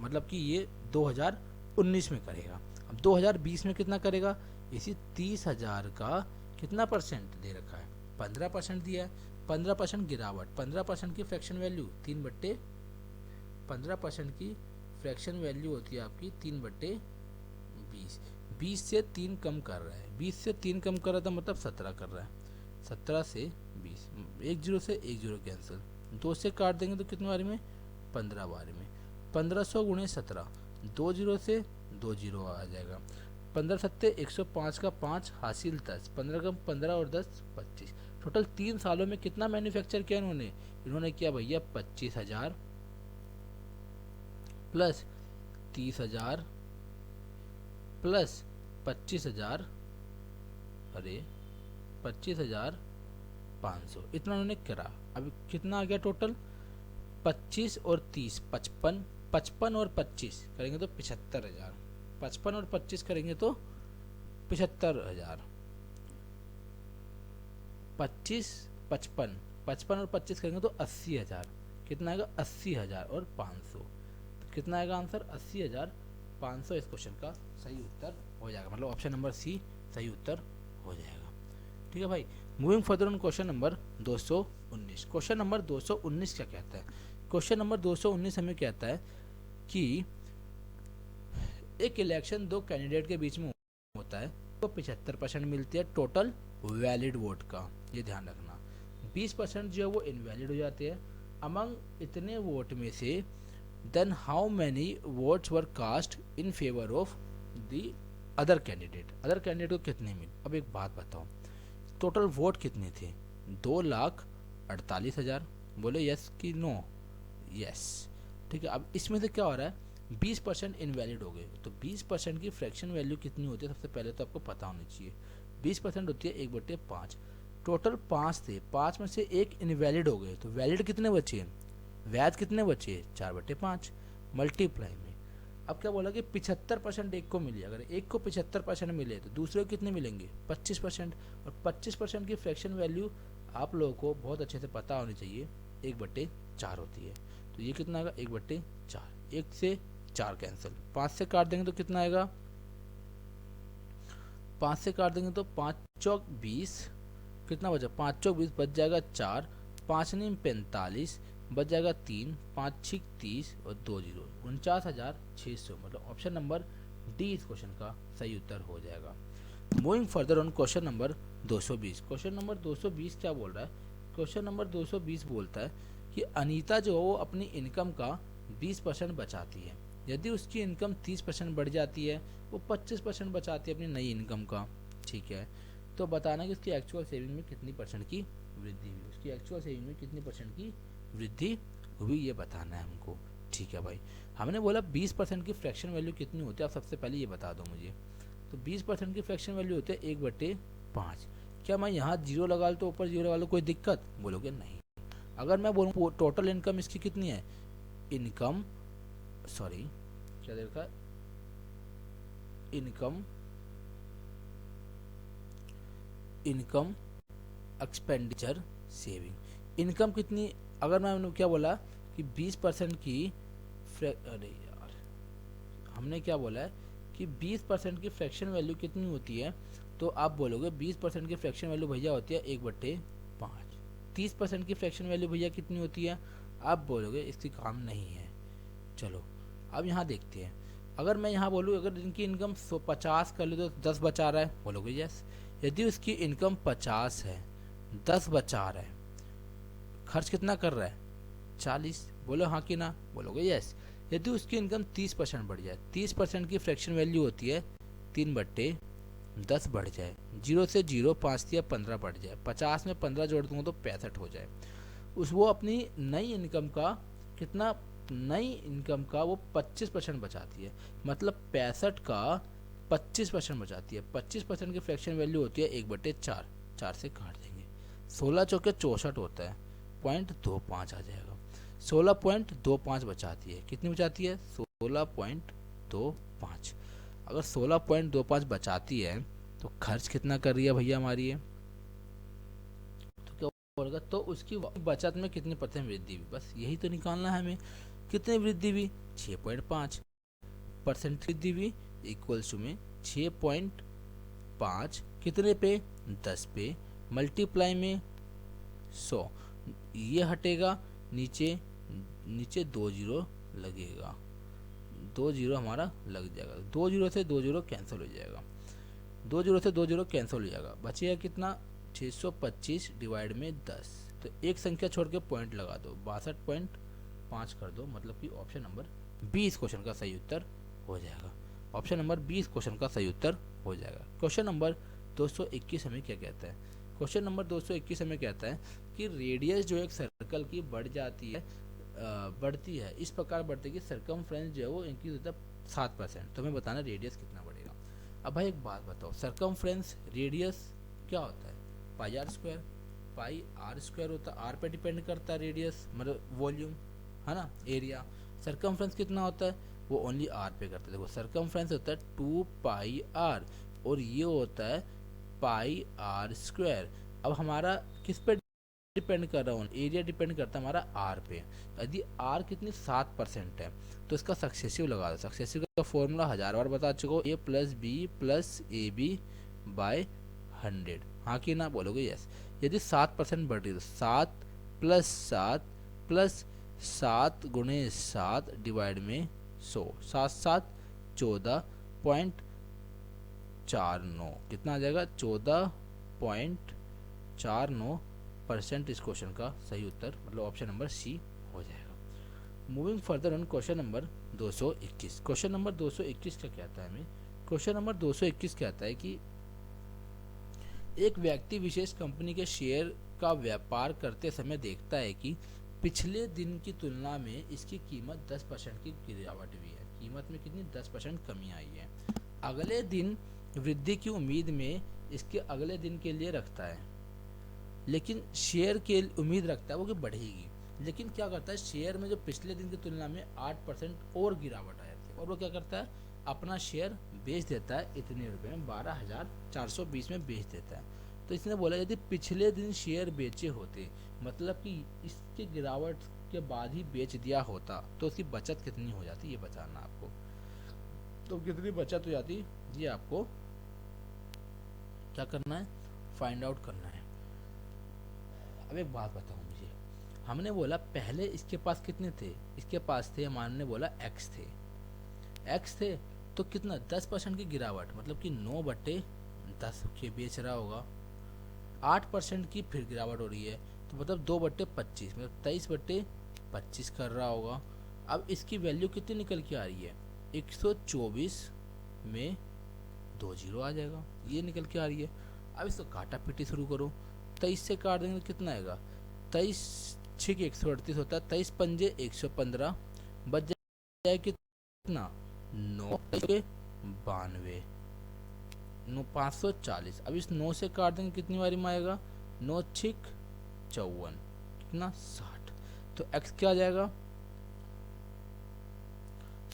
मतलब कि ये 2019 में करेगा। अब 2020 में कितना करेगा, इसी 30,000 का कितना परसेंट दे रखा है, 15% दिया है। 15% गिरावट, 15% की फ्रैक्शन वैल्यू 15% की फ्रैक्शन वैल्यू होती है आपकी 3/20। 20 से 3 कम कर रहा है, 20 से 3 कम कर रहा था मतलब 17 कर रहा है। 17 से 20, 1 जीरो से 1 जीरो कैंसिल, 2 से काट देंगे तो कितने बारे में, 15 बारे में। 1500 गुणे 17, 2 जीरो से 2 जीरो आ जाएगा। 15 सत्ते 105 का 5 हासिल 10, 15 कम 15 और 10 25। टोटल 3 सालों में कितना मैन्युफैक्चर किया इन्होंने किया भैया 25,000 प्लस 30,000 प्लस 25,000, अरे 25,500 इतना उन्होंने करा। अब कितना आ गया टोटल, 25 और 30 55, 55 और 25 करेंगे तो 75,000, 55 और 25 करेंगे तो 75,000, 25 55, 55 और 25 करेंगे तो 80,000, कितना आएगा 80,000 और 500। तो कितना आएगा आंसर, 80,500 इस क्वेश्चन का सही उत्तर हो जाएगा, मतलब ऑप्शन नंबर सी सही उत्तर हो जाएगा। ठीक है भाई, moving further on question number 219। Question number 219 क्या कहता है, क्वेश्चन नंबर 219 हमें कहता है कि एक इलेक्शन 2 कैंडिडेट के बीच में होता है तो 75% मिलती है टोटल वैलिड वोट का, ये ध्यान रखना। 20% जो है वो इनवैलिड हो जाते हैं। अमंग इतने वोट में से then how many votes were cast in favour of the other candidate, other candidate को कितने मिले। अब एक बात बताओ, टोटल वोट कितने थे, 2,48,000। बोले यस कि नो, यस। ठीक है, अब इसमें से क्या हो रहा है, 20% इनवैलिड हो गए, तो 20% की फ्रैक्शन वैल्यू कितनी होती है, सबसे पहले तो आपको पता होनी चाहिए। 20% होती है 1/5। टोटल 5 थे, 5 में से 1 इनवैलिड हो गए, तो वैलिड कितने बचे, वैध कितने बचे, 4/5 मल्टीप्लाई में। अब क्या बोला कि 75% एक को मिले, अगर एक को 75% मिले तो दूसरे को कितने मिलेंगे, 25%। और 25% की फ्रैक्शन वैल्यू आप लोगों को बहुत अच्छे से पता होनी चाहिए, 1/4 होती है। तो ये कितना आएगा, 1/4, 1 से 4 कैंसिल, 5 से काट देंगे तो कितना आएगा, 5 से काट देंगे तो 5 चौक 20, कितना बचा, 5 चौक 20 बच जाएगा 4, 5 नीम 45, बच जाएगा 3, 5 6 30 और 2 जीरो 49,600, मतलब ऑप्शन नंबर डी इस क्वेश्चन का सही उत्तर हो जाएगा। Moving further on question number 220। Question number 220 क्या बोल रहा है? क्वेश्चन नंबर 220 बोलता है कि अनीता जो है वो अपनी इनकम का 20% बचाती है। यदि उसकी इनकम 30% बढ़ जाती है, वो 25% बचाती है अपनी नई इनकम का, ठीक है। तो बताना कि उसकी एक्चुअल सेविंग में कितनी परसेंट की वृद्धि हुई, उसकी एक्चुअल सेविंग में कितनी परसेंट की वृद्धि हुई, ये बताना है हमको, ठीक है भाई। हमने बोला 20% की फ्रैक्शन वैल्यू कितनी होती है, आप सबसे पहले ये बता दो मुझे। तो 20% की फ्रैक्शन वैल्यू होती है 1/5। क्या मैं यहाँ जीरो लगा लूँ तो ऊपर जीरो लगा लूँ, कोई दिक्कत? बोलोगे नहीं। अगर मैं बोलूँ टोटल इनकम इसकी कितनी है, इनकम सॉरी क्या देखा, income income expenditure saving, income कितनी, अगर मैंने क्या बोला कि 20% की अरे यार, हमने क्या बोला है कि 20% की फ्रैक्शन वैल्यू कितनी होती है, तो आप बोलोगे 20% की फ्रैक्शन वैल्यू भैया होती है 1/5। 30% की फ्रैक्शन वैल्यू भैया कितनी होती है, आप बोलोगे इसकी काम नहीं है। चलो अब यहाँ देखते हैं, अगर मैं यहाँ बोलूँ अगर इनकी इनकम 50 कर लूँ तो 10 बचा रहा है, बोलोगे यस। यदि उसकी इनकम 50 है, 10 बचा रहा है, खर्च कितना कर रहा है 40, बोलो हाँ कि ना, बोलोगे यस। यदि उसकी इनकम 30% बढ़ जाए, 30% की फ्रैक्शन वैल्यू होती है 3/10 बढ़ जाए, जीरो से जीरो 5 दिया 15 बढ़ जाए, 50 में 15 जोड़ दूंगा तो 65 हो जाए, उस वो अपनी नई इनकम का कितना, नई इनकम का वो 25% बचाती है, मतलब 65 का 25% बचाती है। 25% की फ्रैक्शन वैल्यू होती है 1/4, 4 से काट देंगे, 16 चौके 64 होता है, 0.25 आ जाएगा। 16.25 बचाती है, कितनी बचाती है 16.25। अगर 16.25 बचाती है तो खर्च कितना कर रही है भैया हमारी है, तो क्या बोलेगा, तो उसकी बचत में कितनी परसेंट वृद्धि हुई, बस यही तो निकालना है हमें। कितनी वृद्धि हुई 6.5% वृद्धि हुई, इक्वल्स में 6.5 कितने पे 10 पे, मल्टीप्लाई में 100, ये हटेगा, नीचे नीचे 2 जीरो लगेगा, 2 जीरो हमारा लग जाएगा, 2 जीरो से 2 जीरो कैंसिल हो जाएगा, 2 जीरो से 2 जीरो कैंसिल हो जाएगा, बचेगा कितना 625 डिवाइड में 10, तो एक संख्या छोड़ के पॉइंट लगा दो, 62.5 कर दो, मतलब कि ऑप्शन नंबर 20 क्वेश्चन का सही उत्तर हो जाएगा। ऑप्शन नंबर 20 क्वेश्चन का सही उत्तर हो जाएगा। क्वेश्चन नंबर 221 हमें क्या कहता है? क्वेश्चन नंबर 221 हमें कहता है कि रेडियस जो एक सर्कल की बढ़ जाती है, बढ़ती है, इस प्रकार बढ़ती है कि सर्कमफ्रेंस जो है वो इंक्रीज होता है 7%। तो हमें बताना रेडियस कितना बढ़ेगा। अब भाई एक बात बताओ, सर्कमफ्रेंस रेडियस क्या होता है, pi R square, pi R square होता है, आर पे डिपेंड करता है रेडियस, मतलब वॉल्यूम है ना, एरिया। सर्कमफ्रेंस कितना होता है, वो ओनली आर पे करता है। देखो सर्कमफ्रेंस होता है 2 पाई आर और ये होता है पाई आर स्क्वायर। अब हमारा किस पे डिपेंड कर रहा हूँ, एरिया डिपेंड करता है हमारा आर पे। यदि आर कितनी 7% है तो इसका सक्सेसिव लगा दो। सक्सेसिव का फॉर्मूला 1000 बार बता चुका हूँ, a+b+ab/100, हाँ कि ना, बोलोगे यस। यदि 7% बढ़ रही है तो 7 + 7 + 7 × 7 डिवाइड में 100, 7 7 14.49, कितना आ जाएगा 14.49% इस क्वेश्चन का सही उत्तर, मतलब ऑप्शन नंबर सी हो जाएगा। Moving further on question number 221। Question number 221 क्या कहता है हमें? क्वेश्चन नंबर 221 कहता है कि एक व्यक्ति विशेष कंपनी के शेयर का व्यापार करते समय देखता है कि पिछले दिन की तुलना में इसकी कीमत 10% की गिरावट हुई है। कीमत में कितनी 10% कमी आई है। अगले दिन वृद्धि की उम्मीद में इसके अगले दिन के लिए रखता है, लेकिन शेयर के उम्मीद रखता है वो कि बढ़ेगी, लेकिन क्या करता है शेयर में जो पिछले दिन की तुलना में 8% और गिरावट आ जाती है, और वो क्या करता है अपना शेयर बेच देता है इतने रुपए में, 12,420 में बेच देता है। तो इसने बोला यदि पिछले दिन शेयर बेचे होते, मतलब कि इसके गिरावट के बाद ही बेच दिया होता, तो उसकी बचत कितनी हो जाती, ये बताना आपको। तो कितनी बचत हो जाती ये आपको क्या करना है, फाइंड आउट करना है। अब एक बात बताओ मुझे, हमने बोला पहले इसके पास कितने थे, इसके पास थे, हमने बोला एक्स थे, एक्स थे, तो कितना 10% की गिरावट, मतलब कि 9/10 के बेच रहा होगा, 8% की फिर गिरावट हो रही है, तो मतलब 2/25, मतलब 23/25 कर रहा होगा। अब इसकी वैल्यू कितनी निकल के आ रही है, 124 में 2 जीरो आ जाएगा, ये निकल के आ रही है। अब इसको काटा पीटी शुरू करो, 23 से काट देंगे तो कितना आएगा, 23 की 138 होता है, 23 पंजे 115, बच जाए कितना 9 92, 540। अब इस 9 से काट देंगे कितनी बारी में आएगा, 9×6 = 54, कितना 60, तो x क्या आ जाएगा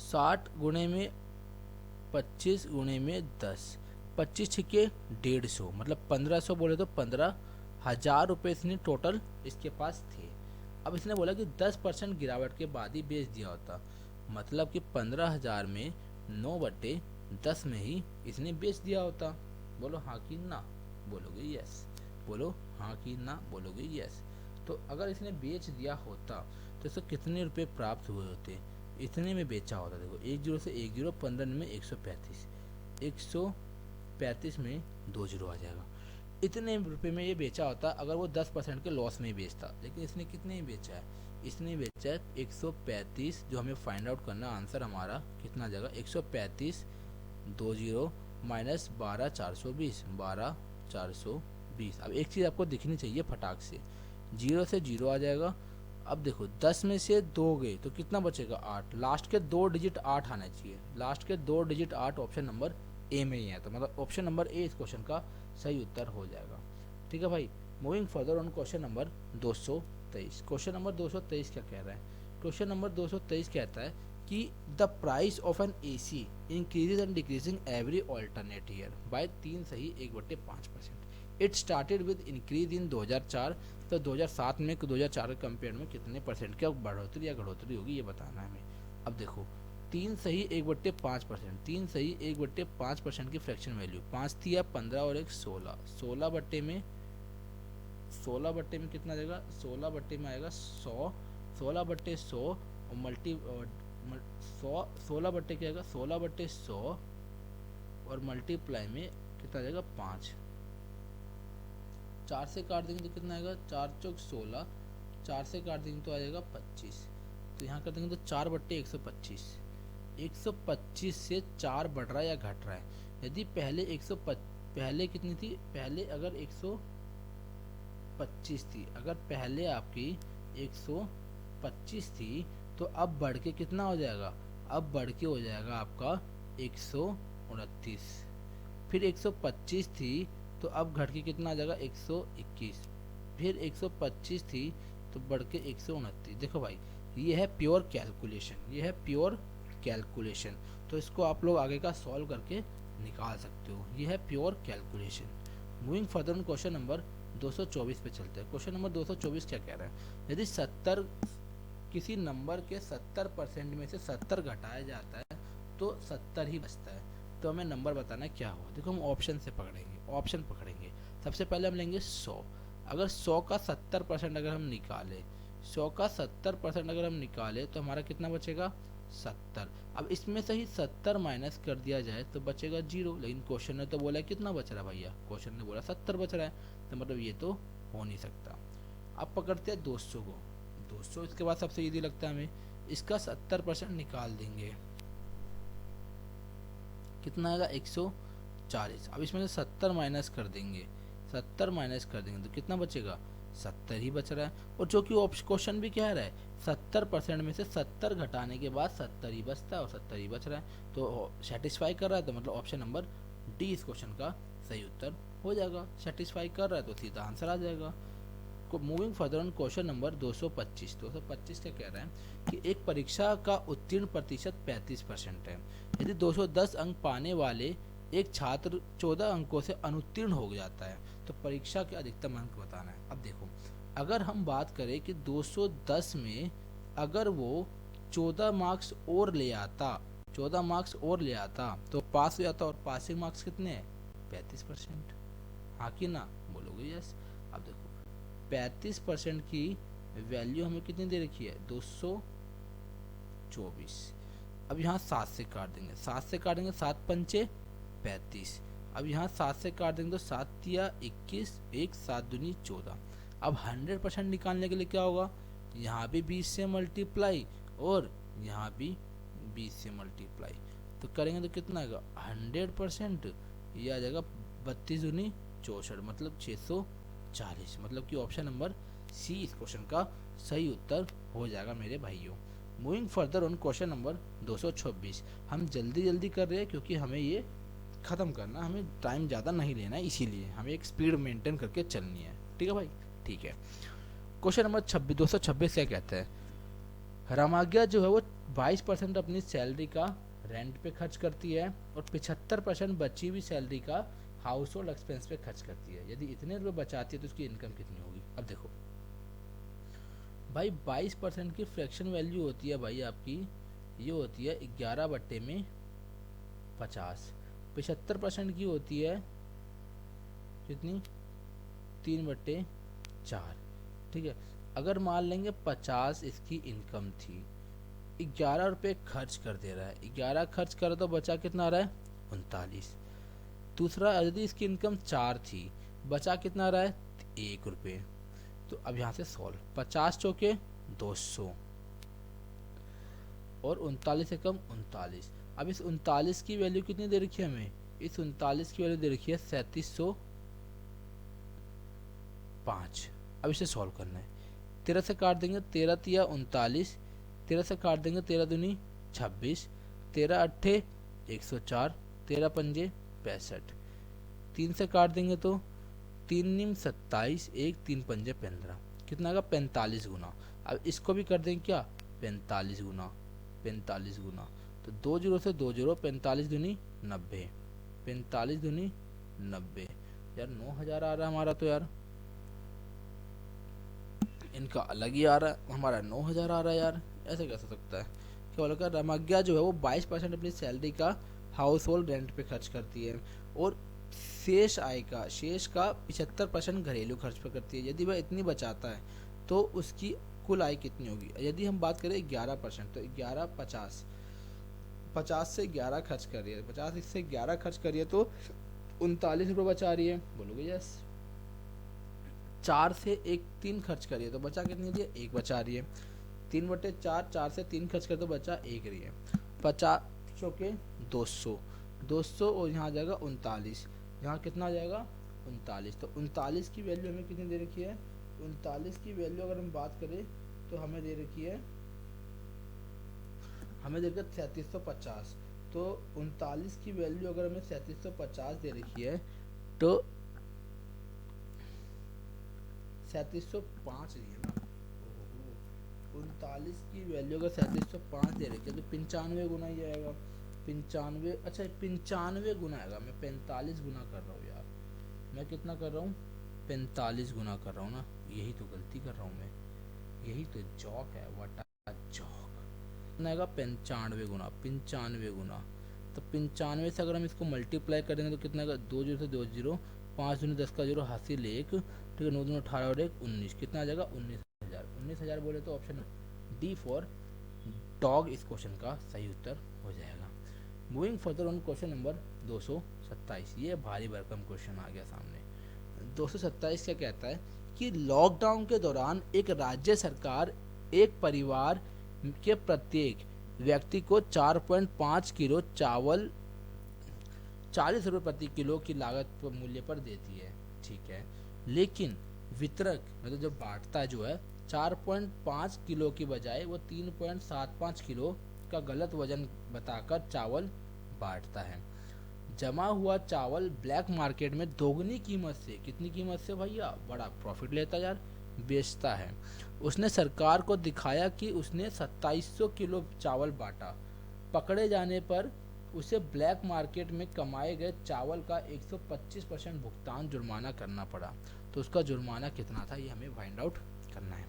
60 गुणे में 25 गुणे में 10, 25×6 = 150, मतलब 1500 बोले तो 15,000 रुपये इसने टोटल इसके पास थे। अब इसने बोला कि 10% गिरावट के बाद ही बेच दिया होता, मतलब कि 15,000 में 9/10 में ही इसने बेच दिया होता। बोलो हाँ कि ना, बोलोगे यस, बोलो हाँ कि ना, बोलोगे यस। तो अगर इसने बेच दिया होता तो इसको कितने रुपए प्राप्त हुए होते, इतने में बेचा होता। देखो 10 से 10, 15 में 135, 135 में 2 जीरो आ जाएगा, इतने रुपए में ये बेचा होता अगर वो 10% के लॉस में ही बेचता। लेकिन इसने कितने ही बेचा है, इसने बेचा है 135, जो हमें फाइंड आउट करना, आंसर हमारा कितना आ जाएगा 135 20 माइनस 12,420, 12,420। अब एक चीज़ आपको दिखनी चाहिए फटाक से, 0 से 0 आ जाएगा। अब देखो 10 में से 2 गए तो कितना बचेगा 8, लास्ट के 2 डिजिट 8 आना चाहिए, लास्ट के 2 डिजिट 8 ऑप्शन नंबर ए में ही है, तो मतलब ऑप्शन नंबर ए इस क्वेश्चन का सही उत्तर हो जाएगा। ठीक है भाई, moving further on question number 223। Question number 223 क्या कह रहा है, क्वेश्चन नंबर 223 कहता है कि the price of an AC increases and decreasing every alternate year by 3 सही 1/5%। It started with increase in 2004, तो 2007 में 2004 के कंपेयर में कितने परसेंट की बढ़ोतरी या घटोतरी होगी ये बताना है हमें। अब देखो 3 सही 1/5%, 3 सही 1/5% की फ्रैक्शन वैल्यू 5 थी या 15 और एक 16, 16 बट्टे में कितना जाएगा, 16 बट्टे में आएगा 100, 16/100 और मल्टी 100, 16 बट्टे क्या आएगा 16/100 और मल्टीप्लाई में कितना जाएगा 5, 4 से काट देंगे तो कितना आएगा 4 चौक 16, 4 से काट देंगे तो आ जाएगा 25, तो यहाँ कर देंगे तो 4/125, 125 से 4 बढ़ रहा है या घट रहा है। यदि पहले पहले कितनी थी, पहले अगर 125 थी, अगर पहले आपकी 125 थी तो अब बढ़ के कितना हो जाएगा, अब बढ़ के हो जाएगा आपका 129, फिर 125 थी तो अब घट के कितना आ जाएगा 121, फिर 125 थी तो बढ़ के 129। देखो भाई ये है प्योर कैलकुलेशन, ये है प्योर कैलकुलेशन, तो इसको आप लोग आगे का सॉल्व करके निकाल सकते हो, ये है pure calculation. Moving further on question number 224 पे चलते हैं। क्वेश्चन नंबर 224 क्या कह रहा है, यदि 70 किसी नंबर के 70% में से 70 घटाया जाता है तो 70 ही बचता है, तो हमें नंबर बताना है क्या हुआ। देखो हम ऑप्शन से पकड़ेंगे, ऑप्शन पकड़ेंगे, सबसे पहले हम लेंगे 100, अगर 100 का 70% अगर हम निकालें, 100 का 70% अगर हम निकालें तो हमारा कितना बचेगा 70। अब इसमें से ही 70 माइनस कर दिया जाए तो बचेगा 0, लेकिन क्वेश्चन ने तो बोला कितना बच रहा है भैया, क्वेश्चन ने बोला 70 बच रहा है, तो मतलब ये तो हो नहीं सकता। अब पकड़ते हैं 200 को, 200 इसके बाद सबसे इजी लगता है हमें, इसका 70% निकाल देंगे, कितना आएगा 140। अब इसमें से 70 माइनस कर देंगे, 70 माइनस कर देंगे तो कितना बचेगा 70 ही बच रहा है, और जो कि क्वेश्चन भी कह रहा है 70% में से 70 घटाने के बाद 70 ही बचता है और 70 ही बच रहा है, तो सेटिस्फाई कर रहा है, तो मतलब ऑप्शन नंबर डी इस क्वेश्चन का सही उत्तर हो जाएगा। सेटिस्फाई कर रहा है तो सीधा आंसर आ जाएगा। Moving further on question number 225 क्या कह रहा है कि एक परीक्षा का उत्तीर्ण प्रतिशत 35% है, यदि 210 अंक पाने वाले एक छात्र 14 अंकों से अनुत्तीर्ण हो जाता है तो परीक्षा के अधिकतम अंक बताना है। अब देखो अगर हम बात करें कि 210 में अगर वो 14 मार्क्स और ले आता, 14 मार्क्स और ले आता तो पास हो जाता, और पासिंग मार्क्स कितने हैं 35%, हाँ कि ना, बोलोगे यस। अब देखो 35% की वैल्यू हमें कितनी दे रखी है 224। अब यहाँ 7 से काट देंगे, 7 से काटेंगे 7 पंचे 35। अब यहाँ 7 से काट देंगे तो 7 तिया 21, 1 7 दूनी 14। अब 100% निकालने के लिए क्या होगा, यहाँ भी 20 से मल्टीप्लाई और यहाँ भी 20 से मल्टीप्लाई, तो करेंगे तो कितना आएगा 100%, ये आ जाएगा 32 दूनी 64, मतलब 640। मतलब कि ऑप्शन नंबर सी इस क्वेश्चन का सही उत्तर हो जाएगा मेरे भाइयों। Moving further on question number 226। हम जल्दी जल्दी कर रहे हैं क्योंकि हमें ये ख़त्म करना, हमें टाइम ज़्यादा नहीं लेना है, इसीलिए हमें एक स्पीड मेंटेन करके चलनी है। ठीक है भाई, ठीक है। क्वेश्चन नंबर 226 क्या कहता है, रामाज्ञा जो है वो 22% अपनी सैलरी का रेंट पे खर्च करती है और 75% बची हुई सैलरी का हाउस होल्ड एक्सपेंस पे खर्च करती है। यदि इतने रुपये बचाती है तो उसकी इनकम कितनी होगी। अब देखो भाई 22% की फ्रैक्शन वैल्यू होती है भाई आपकी, ये होती है 11/50। 75% की होती है कितनी 3/4। ठीक है, अगर मान लेंगे 50 इसकी इनकम थी, 11 रुपये खर्च कर दे रहा है, 11 खर्च कर तो बचा कितना आ रहा है 39। दूसरा यदि इसकी इनकम 4 थी, बचा कितना आ रहा है 1 रुपये। तो अब यहाँ से सॉल्व, 50 चौके 200 और 39 से कम 39। अब इस 39 की वैल्यू कितनी दे रखी है हमें, इस 39 की वैल्यू दे रखी है 3705। अब इसे सॉल्व करना है, 13 से काट देंगे 13 तिया 39, 13 से काट देंगे 13 दूनी 26, 13 अट्ठे 104, 13 पंजे 65, 3 से काट देंगे तो 3 निम 27, 1 3 पंजे 15, कितना आएगा 45 गुना। अब इसको भी कर देंगे क्या 45 गुना, 45 गुना, तो 2 जीरो से 2 जीरो, 45 दूनी 90, 45 दूनी 90। यार 9000 आ रहा है हमारा, तो यार इनका अलग ही आ रहा है, हमारा 9000 आ रहा है यार, ऐसे कैसे सकता है। क्या बोला, रामाज्ञा जो है वो 22% अपनी सैलरी का हाउस होल्ड रेंट पे खर्च करती है और शेष का 75% घरेलू खर्च पर करती है। यदि वह इतनी बचाता है तो उसकी कुल आय कितनी होगी। यदि हम बात करें 11%, तो 11 50 से 11 खर्च कर रही है, 50 से 11 खर्च कर रही है तो 39 रुपये बचा रही है, बोलोगे यस। 4 से 1 3 खर्च कर रही है तो बचा कितनी रही है 1 बचा रही है। 3/4, 4 से 3 खर्च कर तो बचा 1 रही है। 50 चौके 200, 200 और यहाँ जाएगा 39, यहाँ कितना आ जाएगा 39। तो 39 की वैल्यू हमें कितनी दे रखी है, 39 की वैल्यू अगर हम बात करें तो हमें दे रखी है 3750। तो 39 की वैल्यू अगर हमें 3750 दे रखी है तो 3705 दी है ना, 39 की वैल्यू अगर 3705 दे रखी है तो 95 गुना ही आएगा। 95, अच्छा 95 गुना आएगा, मैं 45 गुना कर रहा हूँ यार, मैं कितना कर रहा हूँ 45 गुना कर रहा हूँ ना, यही तो गलती कर रहा हूँ मैं, यही तो जॉक है, वटा जॉक। कितना आएगा 95 गुना, 95 गुना, तो 95 से अगर हम इसको मल्टीप्लाई करेंगे तो कितना आएगा 2 जीरो से 2 जीरो, 5 दूनी 10 का जीरो हासिल 1, ठीक है, 9 दूनी 18 और 1 19, कितना आ जाएगा 19000। 19000 बोले तो ऑप्शन डी फॉर डॉग इस क्वेश्चन का सही उत्तर हो जाएगा। Moving further on question number 227, ये भारी भरकम क्वेश्चन आ गया सामने। 227 क्या कहता है कि लॉकडाउन के दौरान एक राज्य सरकार एक परिवार के प्रत्येक व्यक्ति को 4.5 किलो चावल 40 रुपये प्रति किलो की लागत मूल्य पर देती है, ठीक है, लेकिन वितरक मतलब जो बांटता जो है 4.5 किलो की बजाय वो 3.75 किलो का गलत वजन बताकर चावल बांटता है। जमा हुआ चावल ब्लैक मार्केट में दोगुनी कीमत से, कितनी कीमत से भैया, बड़ा प्रॉफिट लेता यार, बेचता है। उसने सरकार को दिखाया कि उसने 2700 किलो चावल बांटा। पकड़े जाने पर उसे ब्लैक मार्केट में कमाए गए चावल का 125% भुगतान जुर्माना करना पड़ा। तो उसका जुर्माना कितना था ये हमें फाइंड आउट करना है।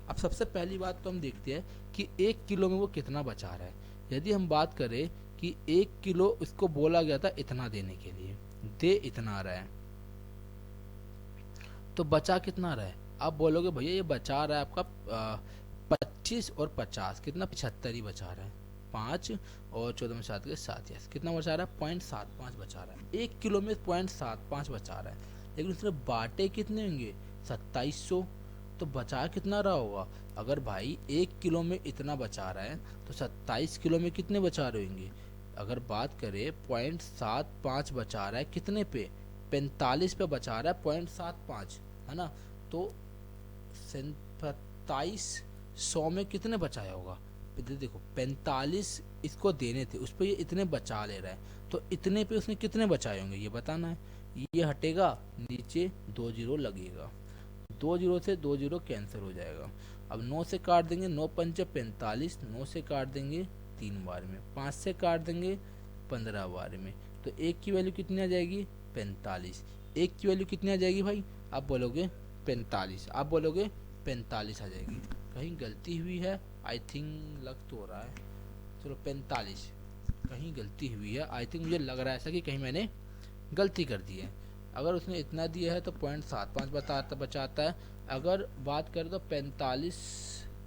अब सबसे पहली बात तो हम देखते हैं कि 1 किलो में वो कितना बचा रहा है। यदि हम बात करें कि 1 किलो उसको बोला गया था इतना देने के लिए, दे इतना रहा है, तो बचा कितना रहा है। आप बोलोगे भैया ये बचा रहा है आपका 25 और 50, कितना 75 ही बचा रहा है। 5 और 14 में 7 के 7, यस कितना बचा रहा है 0.75 बचा रहा है। 1 किलो में 0.75 बचा रहा है, लेकिन उसने बांटे कितने होंगे 2700, तो बचा कितना रहा होगा। अगर भाई 1 किलो में इतना बचा रहा है तो 27 किलो में कितने बचा रहे होंगे। अगर बात करें 0.75 बचा रहा है कितने पे, 45 पे बचा रहा है 0.75, है ना। तो 2700 में कितने बचाया होगा। देखो 45 इसको देने थे, उस पर ये इतने बचा ले रहा है, तो इतने पे उसने कितने बचाए होंगे ये बताना है। ये हटेगा, नीचे 2 जीरो लगेगा, 2 जीरो से 2 जीरो कैंसिल हो जाएगा। अब 9 से काट देंगे, 9 पंचे 45, 9 से काट देंगे 3 बार में, 5 से काट देंगे 15 बार में, तो 1 की वैल्यू कितनी आ जाएगी 45। 1 की वैल्यू कितनी आ जाएगी भाई, आप बोलोगे 45, आप बोलोगे 45 आ जाएगी। कहीं गलती हुई है, आई थिंक लग तो रहा है, चलो 45, कहीं गलती हुई है, आई थिंक मुझे लग रहा है ऐसा कि कहीं मैंने गलती कर दी है। अगर उसने इतना दिया है तो 0.75 बचाता है। अगर बात करें तो 45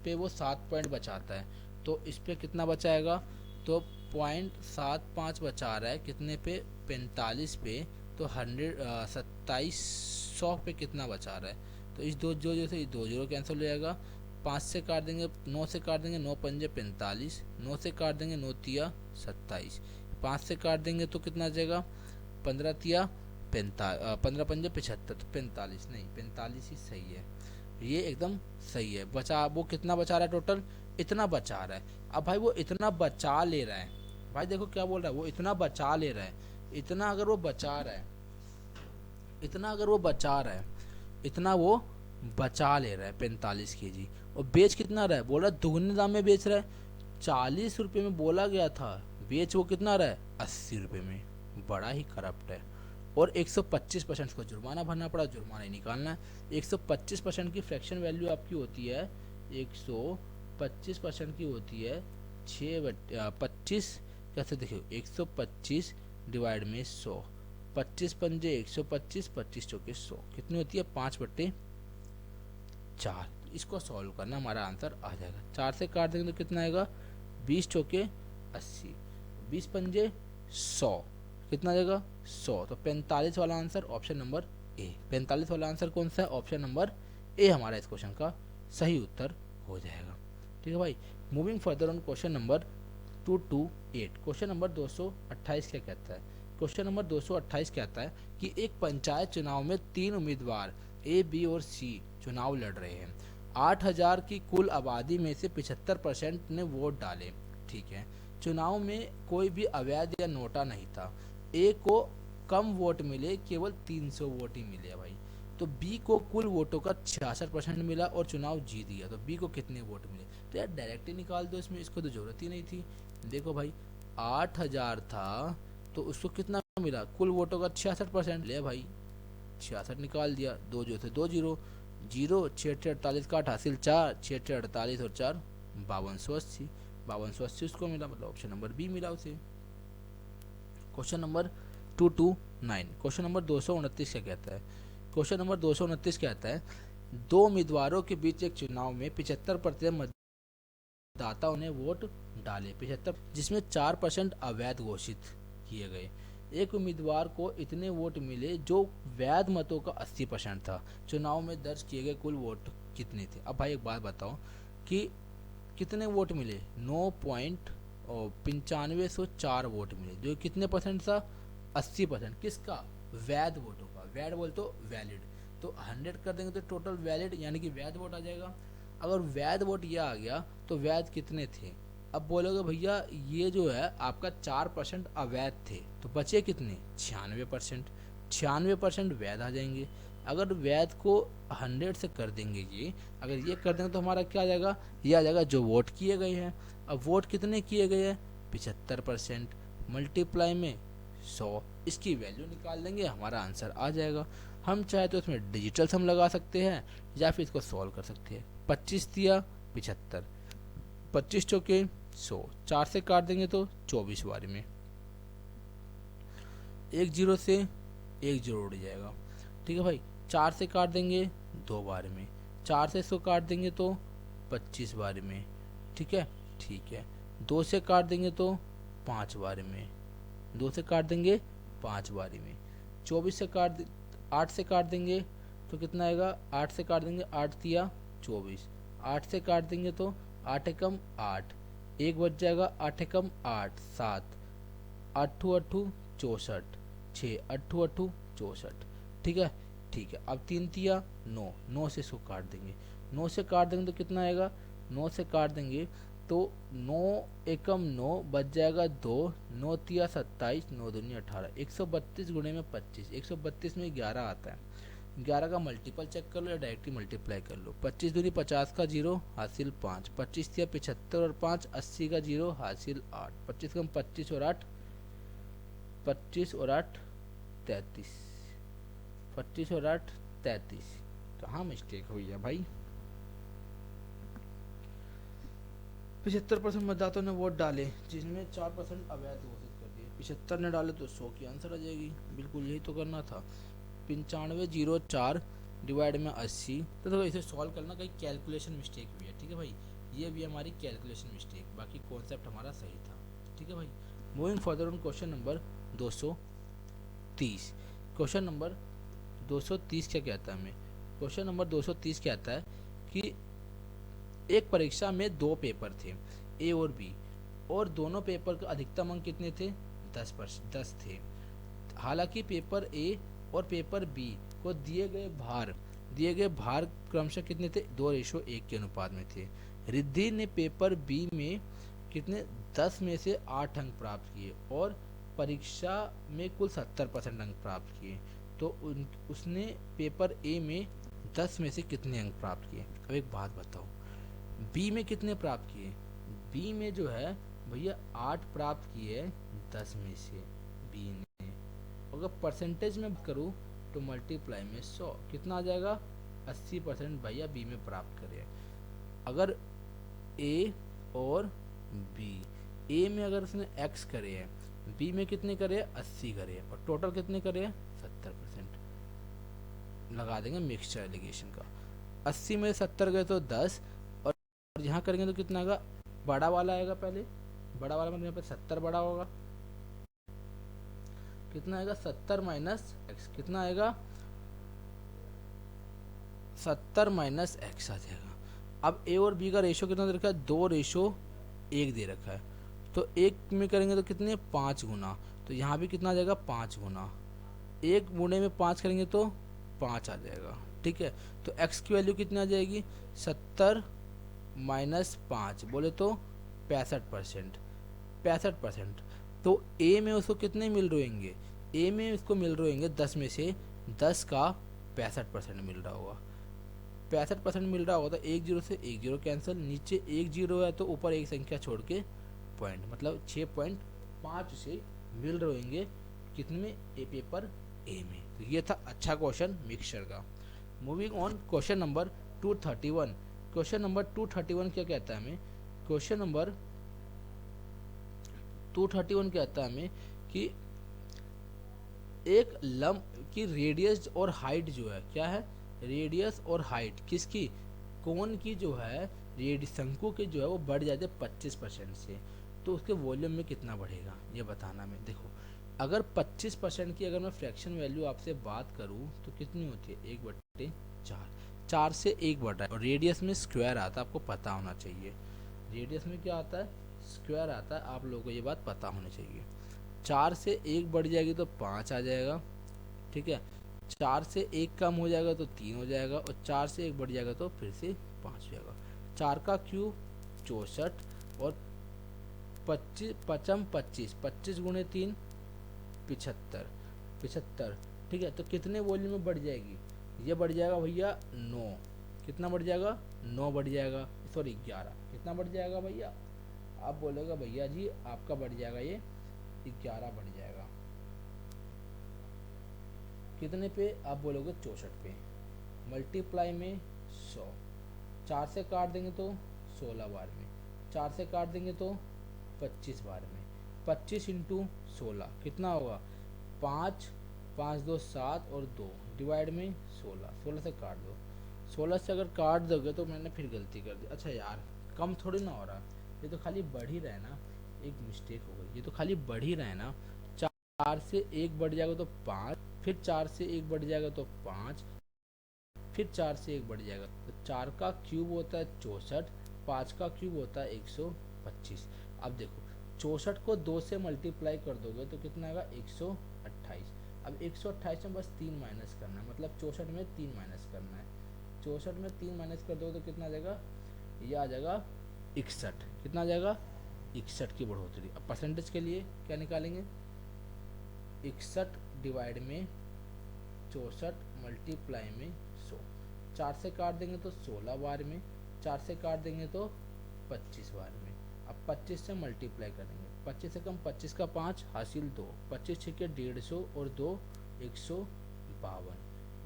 पे वो 7 पॉइंट बचाता है, तो इस पे कितना बचाएगा, तो 0.75 बचा रहा है कितने पे 45 पे, तो 2700 पे कितना बचा रहा है। तो इस दो जो से 2 जीरो कैंसिल हो जाएगा, 5 से काट देंगे, 9 से काट देंगे, 9 पंजे 45, 9 से काट देंगे 9 तिया 27, 5 से काट देंगे तो कितना आ जाएगा 15 तिया 15 पंजे 75, तो 45 नहीं 45 ही सही है, ये एकदम सही है। बचा वो कितना बचा रहा है टोटल, इतना बचा रहा है। अब भाई वो इतना बचा ले रहा है, भाई देखो क्या बोल रहा है, वो इतना बचा ले रहा है, इतना अगर वो बचा रहा है, इतना अगर वो बचा रहा है, इतना वो बचा ले रहा है 45 केजी, और बेच कितना रहा है, बोला दुगने दाम में बेच रहा है। 40 रुपये में बोला गया था, बेच वो कितना रहा है 80 रुपये में, बड़ा ही करप्ट है। और 125% को जुर्माना भरना पड़ा, जुर्माना ही निकालना है। 125% की फ्रैक्शन वैल्यू आपकी होती है, 125% की होती है 6/25, कैसे देखिए 125 डिवाइड में 100, 25 पंजे 125, 25 चौके 100, कितनी होती है 5/4। इसको सॉल्व करना, हमारा आंसर आ जाएगा। 4 से काट देंगे तो कितना आएगा 20 चौके 80, 20 पंजे 100, कितना आ जाएगा 100। तो 45 वाला आंसर ऑप्शन नंबर ए, 45 वाला आंसर कौन सा है, ऑप्शन नंबर ए हमारा इस क्वेश्चन का सही उत्तर हो जाएगा। ठीक है भाई, moving further on question number 228। Question number 228 क्या कहता है, क्वेश्चन नंबर 228 कहता है कि एक पंचायत चुनाव में 3 उम्मीदवार ए, बी और सी चुनाव लड़ रहे हैं। 8000 की कुल आबादी में से 75% ने वोट डाले। ठीक है, चुनाव में कोई भी अवैध या नोटा नहीं था। ए को कम वोट मिले, केवल 300 वोट ही मिले भाई। तो बी को कुल वोटों का 66% मिला और चुनाव जीत गया। तो बी को कितने वोट मिले, तो यार डायरेक्ट ही निकाल दो, इसमें इसको तो जरूरत ही नहीं थी। देखो भाई 8000 था तो उसको कितना मिला, कुल वोटों का 66%, ले भाई 66 निकाल दिया, 2 जो थे 2 जीरो, 6 48 का 8 हासिल 4, 6 48 और 4 5280, 5280 उसको मिला, मतलब ऑप्शन नंबर बी मिला उसे। क्वेश्चन नंबर 229, क्वेश्चन नंबर 229 क्या कहता है, क्वेश्चन नंबर 229 कहता है 2 उम्मीदवारों के बीच एक चुनाव में 75% मतदाताओं ने वोट डाले, 75, जिसमें 4% अवैध घोषित किए गए। एक उम्मीदवार को इतने वोट मिले जो वैध मतों का 80% था। चुनाव में दर्ज किए गए कुल वोट कितने थे। अब भाई एक बात बताओ कि कितने वोट मिले, 9.9504 वोट मिले, जो कितने परसेंट था 80%, किसका, वैध वोटों का। वैध बोल तो वैलिड, तो 100 कर देंगे तो टोटल वैलिड यानी कि वैध वोट आ जाएगा। अगर वैध वोट ये आ गया तो वैध कितने थे। अब बोलोगे भैया ये जो है आपका 4% अवैध थे, तो बचे कितने 96%, 96% वैध आ जाएंगे। अगर वैध को 100 से कर देंगे, ये अगर ये कर देंगे तो हमारा क्या आ जाएगा, ये आ जाएगा जो वोट किए गए हैं। अब वोट कितने किए गए हैं 75%, मल्टीप्लाई में 100, इसकी वैल्यू निकाल देंगे, हमारा आंसर आ जाएगा। हम चाहे तो इसमें डिजिटल सम लगा सकते हैं या फिर इसको सॉल्व कर सकते हैं। 25 दिया 75, 25 चौके 100, 4 से काट देंगे तो 24 बार में, 1 जीरो से 1 जीरो उड़ जाएगा। ठीक है भाई, 4 से काट देंगे 2 बार में, 4 से इसको काट देंगे तो 25 बार में, ठीक है ठीक है। 2 से काट देंगे तो 5 बार में, 2 से काट देंगे 5 बारी में। 24 से 8 से काट देंगे तो कितना आएगा, 8 से काट देंगे 8 तिया 24, 8 से काट देंगे तो 8 एकम 8, एक बच जाएगा 8 एकम 8 7, 8 8 64, 6 8 8 64, ठीक है ठीक है। अब 3 तिया 9, 9 से इसको काट देंगे, 9 से काट देंगे तो कितना आएगा, 9 से काट देंगे तो 9 एकम 9 बच जाएगा 2, 9 तिया 27, 9 दूनी 18, 132 गुणे में 25, 132 में 11 आता है। 11 का मल्टीपल चेक कर लो या डायरेक्टली मल्टीप्लाई कर लो। 25 दूनी 50 का 0 हासिल 5, 25 तिया 75 और 5 80 का 0 हासिल 8, 25 कम 25 और 8 25 और 8 33, 25 और 8 33। कहाँ मिस्टेक हुई है भाई। 75% मतदाताओं ने वोट डाले जिसमें 4% अवैध घोषित कर दिए। 75 ने डाले तो 100 की आंसर आ जाएगी, बिल्कुल यही तो करना था। 9504 डिवाइड में 80, तो देखो इसे सॉल्व करना, कहीं कैलकुलेशन मिस्टेक हुई है, ठीक है भाई, ये भी हमारी कैलकुलेशन मिस्टेक, बाकी कॉन्सेप्ट हमारा सही था, ठीक है भाई। Moving further on question number 230। Question number 230 क्या कहता है हमें, क्वेश्चन नंबर 230 कहता है कि एक परीक्षा में 2 पेपर थे, ए और बी, और दोनों पेपर का अधिकतम अंक कितने थे, 10 थे। हालांकि पेपर ए और पेपर बी को दिए गए भार क्रमशः कितने थे, 2:1 के अनुपात में थे। रिद्धि ने पेपर बी में कितने 10 में से 8 अंक प्राप्त किए और परीक्षा में कुल 70% अंक प्राप्त किए, तो उसने पेपर ए में 10 में से कितने अंक प्राप्त किए। अब एक बात बताओ, बी में कितने प्राप्त किए, बी में जो है भैया 8 प्राप्त किए 10 में से बी ने। अगर परसेंटेज में करूँ तो मल्टीप्लाई में 100 कितना आ जाएगा, 80% भैया बी में प्राप्त करे। अगर ए और बी, ए में अगर उसने x करे है, बी में कितने करे 80 करे, और टोटल कितने करे 70%, लगा देंगे मिक्सचर एलिगेशन का। 80 में 70 गए तो 10, और यहाँ करेंगे तो कितना आएगा, बड़ा वाला आएगा पहले, बड़ा वाला मतलब यहाँ पे 70 बड़ा होगा, कितना आएगा 70 माइनस एक्स, कितना आएगा 70 माइनस एक्स आ जाएगा। अब ए और बी का रेशो कितना दे रखा है, 2:1 दे रखा है, तो एक में करेंगे तो कितने 5 गुना, तो यहाँ भी कितना आ जाएगा 5 गुना, 1 गुणे में 5 करेंगे तो 5 आ जाएगा, ठीक है। तो x की वैल्यू कितनी आ जाएगी, 70 माइनस 5 बोले तो 65%, 65%। तो a में उसको कितने मिल रहे होंगे, a में उसको मिल रहे होंगे 10 में से 10 का 65% मिल रहा होगा, 65% मिल रहा होगा, तो 1 0 से 1 0 कैंसिल, नीचे 1 0 है तो ऊपर एक संख्या छोड़ के पॉइंट, मतलब 6.5 से मिल रहे होंगे कितने में, ए पेपर ए में। तो ये था अच्छा क्वेश्चन मिक्सचर का। Moving on question number 231। Question number 231 क्या कहता है हमें, क्वेश्चन नंबर 231 कहता है हमें कि एक लंब की रेडियस और हाइट जो है, क्या है रेडियस और हाइट किसकी, कोन की जो है, शंकु की जो है वो बढ़ जाते 25% से, तो उसके वॉल्यूम में कितना बढ़ेगा ये बताना में। देखो अगर 25% की अगर मैं फ्रैक्शन वैल्यू आपसे बात करूं तो कितनी होती है, 1/4, 4 से 1 बढ़ रहा है, और रेडियस में स्क्वायर आता है, आपको पता होना चाहिए, रेडियस में क्या आता है स्क्वायर आता है, आप लोगों को ये बात पता होनी चाहिए। 4 से 1 बढ़ जाएगी तो 5 आ जाएगा, ठीक है, 4 से 1 कम हो जाएगा तो 3 हो जाएगा, और 4 से 1 बढ़ जाएगा तो फिर से 5 हो जाएगा। 4 का क्यूब 64, और 25 पचम 25, 25 गुणे 3 75, 75, ठीक है। तो कितने वॉल्यूम में बढ़ जाएगी, ये बढ़ जाएगा भैया 9, कितना बढ़ जाएगा 9 बढ़ जाएगा, सॉरी 11, कितना बढ़ जाएगा भैया, आप बोलेगा भैया जी आपका बढ़ जाएगा ये 11 बढ़ जाएगा, कितने पे आप बोलोगे 64 पे, मल्टीप्लाई में 100, 4 से काट देंगे तो 16 बार में, 4 से काट देंगे तो 25 बार में, 25 इंटू 16 कितना होगा 5, 5 2 7 और 2 डिवाइड में 16, 16 से काट दो, 16 से अगर काट दोगे तो मैंने फिर गलती कर दी। अच्छा यार, कम थोड़ी ना हो रहा, ये तो खाली बढ़ ही रहा है ना। एक मिस्टेक हो गई, ये तो खाली बढ़ ही रहा है ना। 4 से 1 बढ़ जाएगा तो 5, फिर 4 से 1 बढ़ जाएगा तो 5, फिर 4 से 1 बढ़ जाएगा तो 4 का क्यूब होता है 64, 5 का क्यूब होता है 125। अब देखो 64 को 2 से मल्टीप्लाई कर दोगे तो कितना आएगा 128। अब 128 में बस 3 माइनस करना है, मतलब 64 में 3 माइनस करना है। 64 में 3 माइनस कर दो तो कितना आ जाएगा, ये आ जाएगा 61। कितना आ जाएगा 61 की बढ़ोतरी। अब परसेंटेज के लिए क्या निकालेंगे, 61 डिवाइड में 64 मल्टीप्लाई में 100। 4 से काट देंगे तो 16 बार में, 4 से काट देंगे तो 25 बार में। अब 25 से मल्टीप्लाई करेंगे, 25 से कम 25 का 5 हासिल 2, 25 छिके 150 और 2 152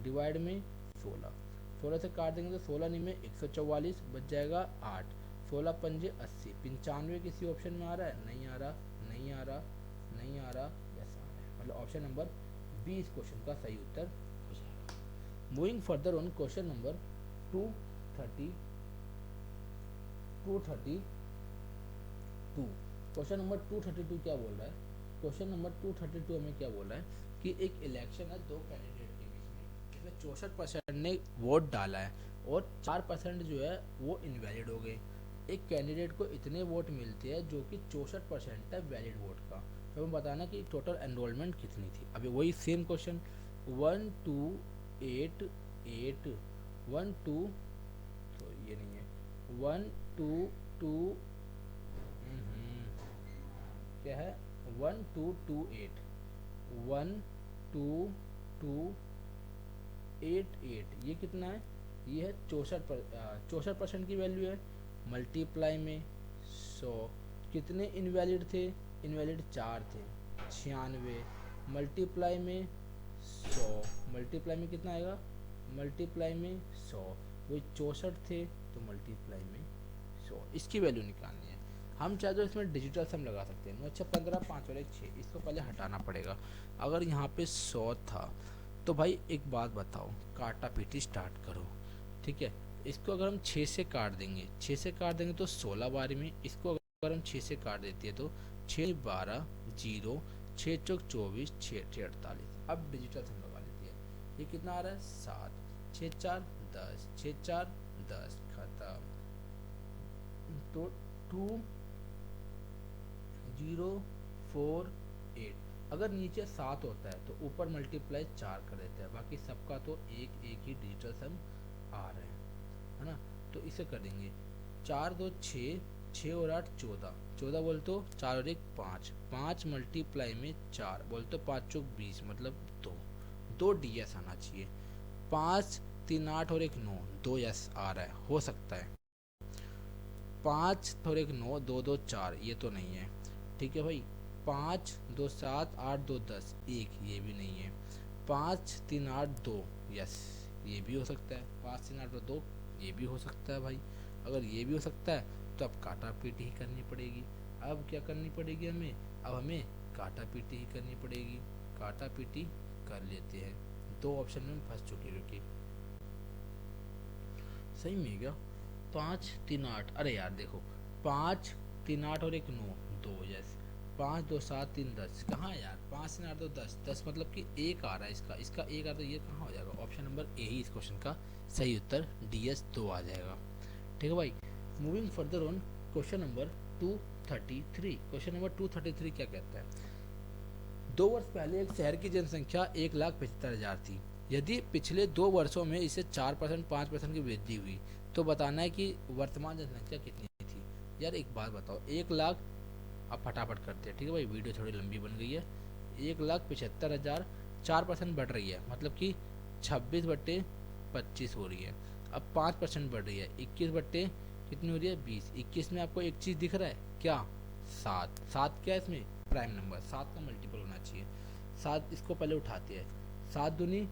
डिवाइड में 16। 16 से काट देंगे तो 16 नहीं में 144 बच जाएगा 8। 16 पंजे 80। 95 किसी ऑप्शन में आ रहा है, नहीं आ रहा, नहीं आ रहा, नहीं आ रहा, यस आ रहा है। मतलब ऑप्शन नंबर बी इस क्वेश्चन का सही उत्तर हो जाएगा। Moving further on question number 232। Question number 232 क्या बोल रहा है, क्वेश्चन नंबर 232 हमें क्या बोल रहा है कि एक इलेक्शन है दो कैंडिडेट के बीच में, इसमें 64% ने वोट डाला है और 4% जो है वो इनवैलिड हो गए। एक कैंडिडेट को इतने वोट मिलते हैं जो कि 64% है वैलिड वोट का, तो हमें बताना कि टोटल एनरोलमेंट कितनी थी। अभी वही सेम क्वेश्चन 1 2 8 8 1 2, तो ये नहीं है 1 2 2 क्या है 1 2 2 8 1 2 2 8 8, ये कितना है, ये है 64% की वैल्यू है। मल्टीप्लाई में 100, कितने इनवैलिड थे, इनवैलिड 4 थे 96, मल्टीप्लाई में 100, मल्टीप्लाई में कितना आएगा, मल्टीप्लाई में 100, वही 64 थे तो मल्टीप्लाई में 100, इसकी वैल्यू निकालनी है। हम चाहे तो इसमें डिजिटल सम लगा सकते हैं, 9 6 15 5 और 1 6, इसको पहले हटाना पड़ेगा। अगर यहाँ पे 100 था तो भाई एक बात बताओ, काटा पीटी स्टार्ट करो, ठीक है। इसको अगर हम 6 से काट देंगे, 6 से काट देंगे तो 16 बार में, इसको अगर हम 6 से काट देते हैं तो 6 12 0 6 चौक 24 6 48। अब डिजिटल सम लगा लेते हैं, ये कितना आ रहा है 7, 6 4 10, 6 4 10 खत्म। तो 2 0 4 8, अगर नीचे 7 होता है तो ऊपर मल्टीप्लाई 4 कर देते हैं, बाकी सबका तो एक एक ही डिजिटल सम आ रहे हैं, है ना। तो इसे कर देंगे 4 2 6, 6 और 8 14, 14 बोल तो 4 और 1 5, 5 मल्टीप्लाई में 4 बोल तो 5 चौक 20, मतलब 2, 2 DS आना चाहिए। 5 3 8 और 1 9, 2 यस आ रहा है, हो सकता है। 5 और 1 9 2 2 4, ये तो नहीं है, ठीक है भाई। 5 2 7 8 2 10 1, ये भी नहीं है। 5 3 8 2, यस ये भी हो सकता है। 5 3 8 2, ये भी हो सकता है भाई। अगर ये भी हो सकता है तो अब काटा पीटी ही करनी पड़ेगी। अब क्या करनी पड़ेगी हमें, अब हमें काटा पीटी ही करनी पड़ेगी। काटा पीटी कर लेते हैं, दो ऑप्शन में फंस चुके रुकी। सही में क्या 5 3 8, अरे यार देखो 5 3 8 और 1 9 2, यस 5 2 7 3 10, कहाँ है यार 5 3 8 2 10 10, मतलब कि एक आ रहा है, इसका इसका एक आ रहा है, तो ये कहाँ हो जाएगा, ऑप्शन नंबर ए ही इस क्वेश्चन का सही उत्तर DS 2 आ जाएगा, ठीक है भाई। Moving further on question number 233। Question number 233 क्या कहता है, 2 वर्ष पहले एक शहर की जनसंख्या 1,75,000 थी। यदि पिछले 2 वर्षों में इसे 4% 5% की वृद्धि हुई तो बताना है कि वर्तमान जनसंख्या कितनी थी। यार एक बात बताओ, 1 लाख, अब फटाफट करते हैं, ठीक है भाई, वीडियो थोड़ी लंबी बन गई है। 1,75,000, 4% बढ़ रही है, मतलब कि 26/25 हो रही है। अब 5% बढ़ रही है, 21 बट्टे कितनी हो रही है 20। 21 में आपको एक चीज़ दिख रहा है क्या, 7। 7 क्या है इसमें, प्राइम नंबर, 7 का मल्टीपल होना चाहिए। 7 इसको पहले उठाते हैं, 7 दूनी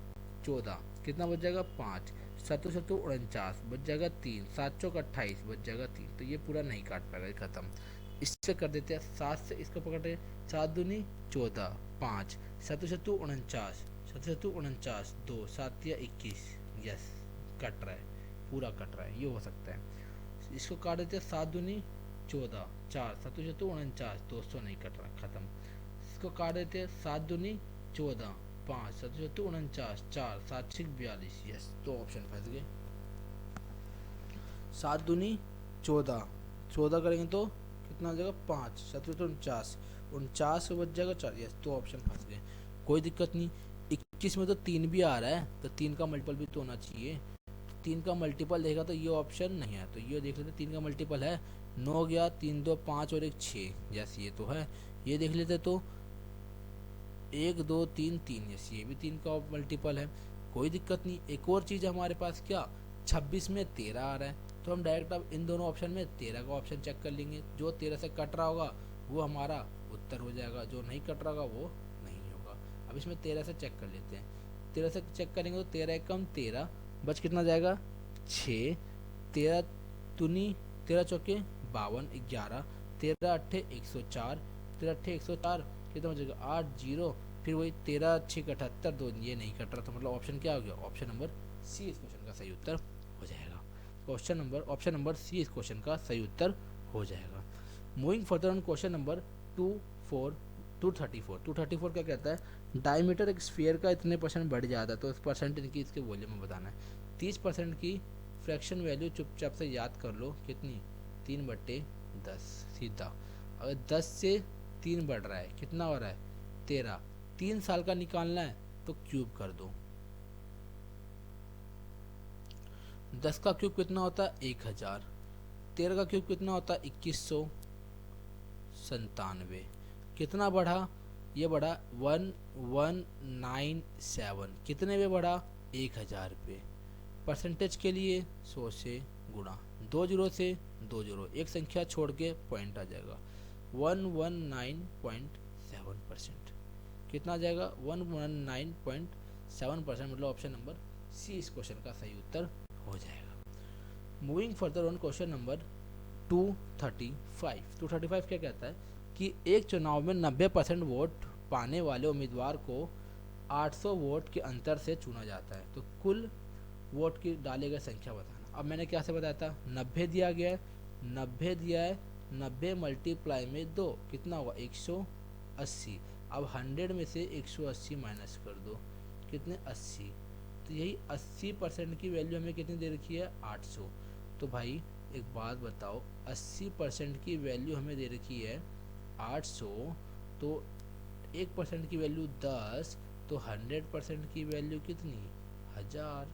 14, कितना बच जाएगा 5, 7 7 49 बच जाएगा 3, 7 चौक 28 बच जाएगा 3, तो ये पूरा नहीं काट पाएगा, खत्म। इससे कर देते हैं 7 से इसको पकड़े, 7 दूनी 14 5, 7 7 49 7 7 49 2, 7 या 21, यस कट रहा है। पूरा कट रहा है, ये हो सकता है। इसको काट देते हैं 7 दूनी 14, 4 7 7 49, 200 नहीं कट रहा, खत्म। इसको काट देते हैं 7 दूनी 14, 5 7 7 49, 4 7 6 42, यस, तो ऑप्शन फंस गए। 7 दूनी 14, 14 करेंगे तो कितना हो जाएगा 5 7 49, 49 से बच जाएगा 4, यस, तो ऑप्शन फंस गए। कोई दिक्कत नहीं। 21 में तो 3 भी आ रहा है, तो 3 का मल्टीपल भी तो होना चाहिए। 3 का मल्टीपल देगा तो ये ऑप्शन नहीं है, तो ये देख लेते 3 का मल्टीपल है, 9 गया, 3 2 5 और 1 6, यस ये तो है। ये देख लेते तो 1 2 3 3, यस ये भी 3 का मल्टीपल है, कोई दिक्कत नहीं। एक और चीज़ हमारे पास क्या, 26 में 13 आ रहा है, तो हम डायरेक्ट अब इन दोनों ऑप्शन में 13 का ऑप्शन चेक कर लेंगे। जो 13 से कट रहा होगा वो हमारा उत्तर हो जाएगा, जो नहीं कट रहा होगा वो नहीं होगा। अब इसमें 13 से चेक कर लेते हैं। 13 से चेक करेंगे तो 13 कम 13 बच कितना जाएगा 6, 13 दूनी 13 चौके 52, 11, 13 अट्ठे 104, 13 अट्ठे 104 कितना बचेगा 8 0, फिर वही 13 6 78, 2 ये नहीं कट रहा, तो मतलब ऑप्शन क्या हो गया, ऑप्शन नंबर सी इस क्वेश्चन का सही उत्तर हो जाएगा। ऑप्शन नंबर सी इस क्वेश्चन का सही उत्तर हो जाएगा। Moving further on question number 234 क्या कहता है, डायमीटर एक स्फीयर का इतने परसेंट बढ़ जाता है तो इस परसेंट इनकी इसके वॉल्यूम में बताना है। 30% की फ्रैक्शन वैल्यू चुपचाप से याद कर लो, कितनी 3/10 सीधा। अगर 10 से 3 बढ़ रहा है कितना हो रहा है 13, 3 साल का निकालना है तो क्यूब कर दो। 10 का क्यूब कितना होता है 1000, 13 का क्यूब कितना होता है 2197, कितना बढ़ा, ये बढ़ा 1197, कितने पे बढ़ा 1000 पे। परसेंटेज के लिए 100 से गुणा, 2 जीरो से 2 जीरो, एक संख्या छोड़ के पॉइंट आ जाएगा 119.7%, कितना आ जाएगा 119.7%, मतलब ऑप्शन नंबर सी इस क्वेश्चन का सही उत्तर हो जाएगा। Moving further on question number 235 क्या कहता है कि एक चुनाव में 90% वोट पाने वाले उम्मीदवार को 800 वोट के अंतर से चुना जाता है, तो कुल वोट की डाले गए संख्या बताना। अब मैंने क्या से बताया था 90 दिया गया है, 90 दिया है, 90 मल्टीप्लाई में 2 कितना होगा 180। अब 100 में से 180 माइनस कर दो, कितने 80, तो यही 80% की वैल्यू हमें कितनी दे रखी है 800। तो भाई एक बात बताओ, 80% की वैल्यू हमें दे रखी है 800, तो 1% की वैल्यू 10, तो 100% की वैल्यू कितनी 1000,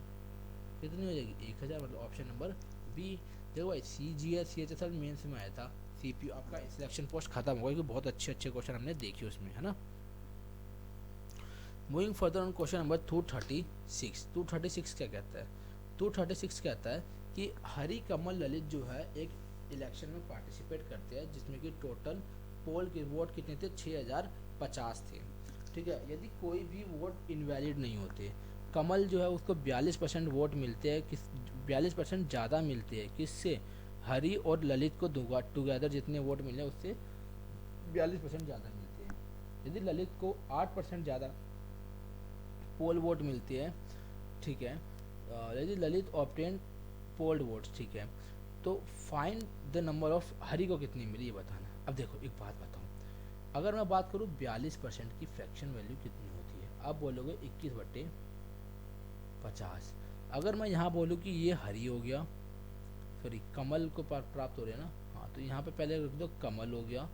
कितनी हो जाएगी 1000, मतलब ऑप्शन नंबर बी। देखो भाई CGS CHSL मेंस में आया था, CPU आपका सिलेक्शन पोस्ट खत्म होगा क्योंकि बहुत अच्छे क्वेश्चन हमने देखे उसमें, है ना। Moving further on question number 236 क्या कहता है, 236 कहता है कि हरि कमल ललित जो है एक इलेक्शन में पार्टिसिपेट करते हैं जिसमें कि टोटल पोल के वोट कितने थे 6050 थे, ठीक है। यदि कोई भी वोट इनवैलिड नहीं होते, कमल जो है उसको 42% वोट मिलते हैं, 42% ज़्यादा मिलते हैं किससे, हरि और ललित को टुगेदर जितने वोट मिले उससे 42% ज़्यादा मिलते हैं। यदि ललित को 8% ज़्यादा पोल वोट मिलती है, ठीक है, यदि ललित ऑब्टेन पोल्ड वोट्स, ठीक है, तो find the number of Hari को कितनी मिली ये बताना। अब देखो एक बात बताऊँ, अगर मैं बात करूँ 42% की फ्रैक्शन वैल्यू कितनी होती है, आप बोलोगे 21/50। अगर मैं यहाँ बोलूँ कि ये हरि हो गया, सॉरी कमल को प्राप्त हो रहे हैं ना, हाँ, तो यहाँ पे पहले रख दो कमल हो गया,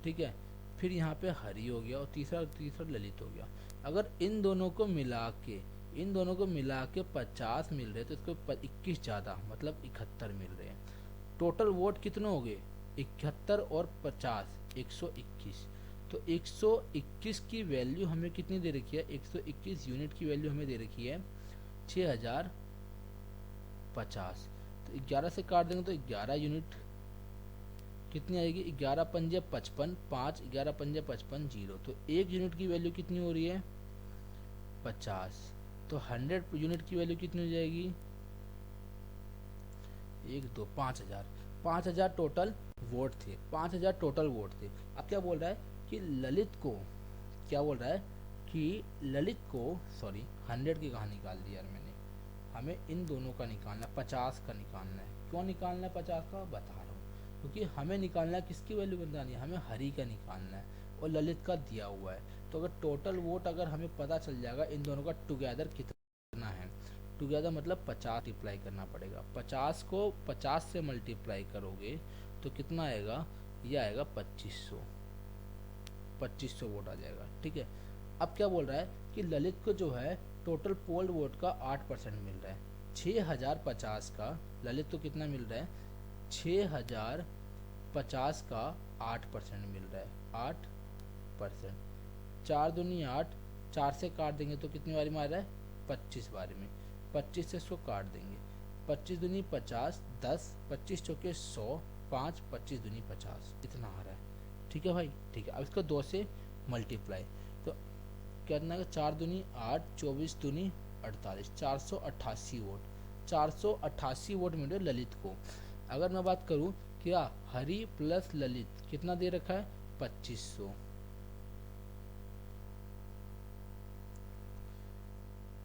ठीक है, फिर यहाँ पे हरि हो गया और तीसरा ललित हो गया। अगर इन दोनों को मिला के 50 मिल रहे तो इसको 21 ज़्यादा मतलब 71 मिल रहे हैं। टोटल वोट कितने हो गए 71 और 50 121, तो 121 की वैल्यू हमें कितनी दे रखी है, 121 यूनिट की वैल्यू हमें दे रखी है 6050, तो 11 से काट देंगे तो 11 यूनिट कितनी आएगी 11 पंजे 55, 5 11 पंजे 55 0, तो 1 यूनिट की वैल्यू कितनी हो रही है 50, तो 100 यूनिट की वैल्यू कितनी हो जाएगी 5000 टोटल वोट थे, 5000 टोटल वोट थे। अब क्या बोल रहा है कि ललित को सॉरी 100 की कहाँ निकाल दी यार मैंने, हमें इन दोनों का निकालना है, 50 का निकालना है। क्यों निकालना है 50 का, बता रहा हूँ, क्योंकि हमें निकालना है किसकी वैल्यू बतानी है, हमें हरी का निकालना है और ललित का दिया हुआ है। तो अगर टोटल वोट अगर हमें पता चल जाएगा इन दोनों का टुगेदर कितना है, टुगेदर मतलब 50 मल्टीप्लाई करना पड़ेगा, 50 को 50 से मल्टीप्लाई करोगे तो कितना आएगा, ये आएगा 2500 वोट आ जाएगा। ठीक है, अब क्या बोल रहा है कि ललित को जो है टोटल पोल्ड वोट का 8% मिल रहा है। 6050 का ललित को कितना मिल रहा है, 6050 का 8% मिल रहा है, 8%। 4 दूनी 8, 4 से काट देंगे तो कितनी बारी में आ रहा है, 25 बारी में, 25 से इसको काट देंगे, 25 दूनी 50, 10, 25 चौके 100, 5, 25 दूनी 50, इतना आ रहा है। ठीक है भाई, ठीक है। अब इसको 2 से मल्टीप्लाई, तो कितना है, 4 दूनी 8, 24 दूनी 48, 488 वोट, 488 वोट मिले ललित को। अगर मैं बात करूं क्या हरी प्लस ललित कितना दे रखा है, 2500,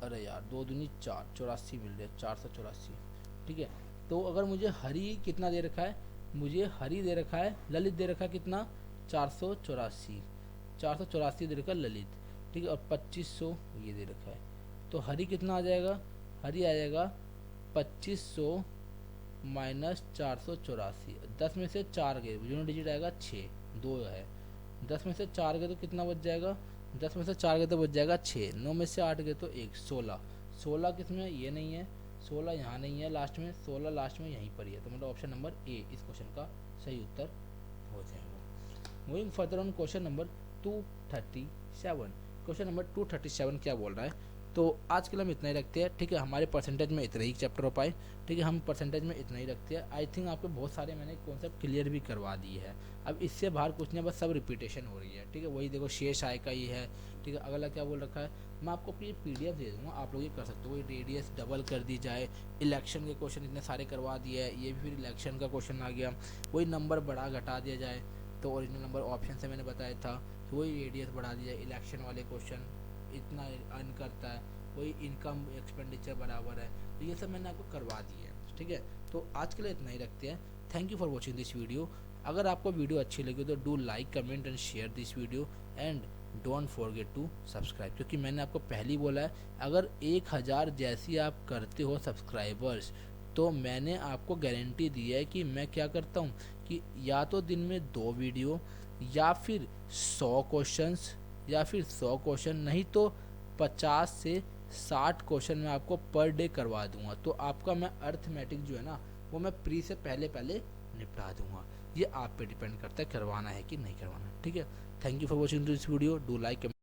अरे यार 2 दूनी 4, 84 मिल रहे, 484। ठीक है, तो अगर मुझे हरी कितना दे रखा है, मुझे हरी दे रखा है, ललित दे रखा है कितना, 484, 484 दे रखा है ललित। ठीक है, और 2500 ये दे रखा है, तो हरी कितना आ जाएगा, हरी आ जाएगा 2500 माइनस 484, 10 में से 4 गए, यूनिट डिजिट आएगा 6, 2 है, 10 में से 4 गए तो कितना बच जाएगा, 10 में से 4 गए तो बच जाएगा 6, 9 में से 8 गए तो 1, 16, 16 किस में, ये नहीं है, 16 यहाँ नहीं है लास्ट में, 16 लास्ट में यहीं पर ही है, तो मतलब ऑप्शन नंबर ए इस क्वेश्चन का सही उत्तर हो जाएगा। Moving further on question number 237, question number 237 क्या बोल रहा है, तो आज के लिए हम इतना ही रखते हैं। ठीक है, हमारे परसेंटेज में इतना ही चैप्टर हो पाए, ठीक है, हम परसेंटेज में इतना ही रखते हैं। आई थिंक आपको बहुत सारे मैंने कॉन्सेप्ट क्लियर भी करवा दिए है, अब इससे बाहर कुछ नहीं, बस सब रिपीटेशन हो रही है। ठीक है, वही देखो शेष आय का ही है। ठीक है, अगला क्या बोल रखा है, मैं आपको अपनी PDF दे दूँगा, आप लोग ये कर सकते हो, वही रेडियस डबल कर दी जाए, इलेक्शन के क्वेश्चन इतने सारे करवा दिए है, ये भी फिर इलेक्शन का क्वेश्चन आ गया, वही नंबर बढ़ा घटा दिया जाए, तो ओरिजिनल नंबर ऑप्शन से मैंने बताया था, तो वही रेडियस बढ़ा दिया जाए, इलेक्शन वाले क्वेश्चन इतना अर्न करता है, वही इनकम एक्सपेंडिचर बराबर है, तो ये सब मैंने आपको करवा दिया है। ठीक है, तो आज के लिए इतना ही रखते हैं। Thank you for watching this video. अगर आपको वीडियो अच्छी लगी तो do like, comment and share this video and don't forget to subscribe, क्योंकि मैंने आपको पहले ही बोला है, अगर 1000 जैसी आप करते हो सब्सक्राइबर्स, तो मैंने आपको गारंटी दी है कि मैं क्या करता हूँ कि या तो दिन में 2 वीडियो, या फिर 100 क्वेश्चंस, या फिर 100 क्वेश्चन, नहीं तो 50 से 60 क्वेश्चन मैं आपको पर डे करवा दूंगा। तो आपका मैं अर्थमेटिक जो है ना, वो मैं प्री से पहले पहले निपटा दूंगा। ये आप पे डिपेंड करता है करवाना है कि नहीं करवाना। ठीक है, thank you for watching this video, do like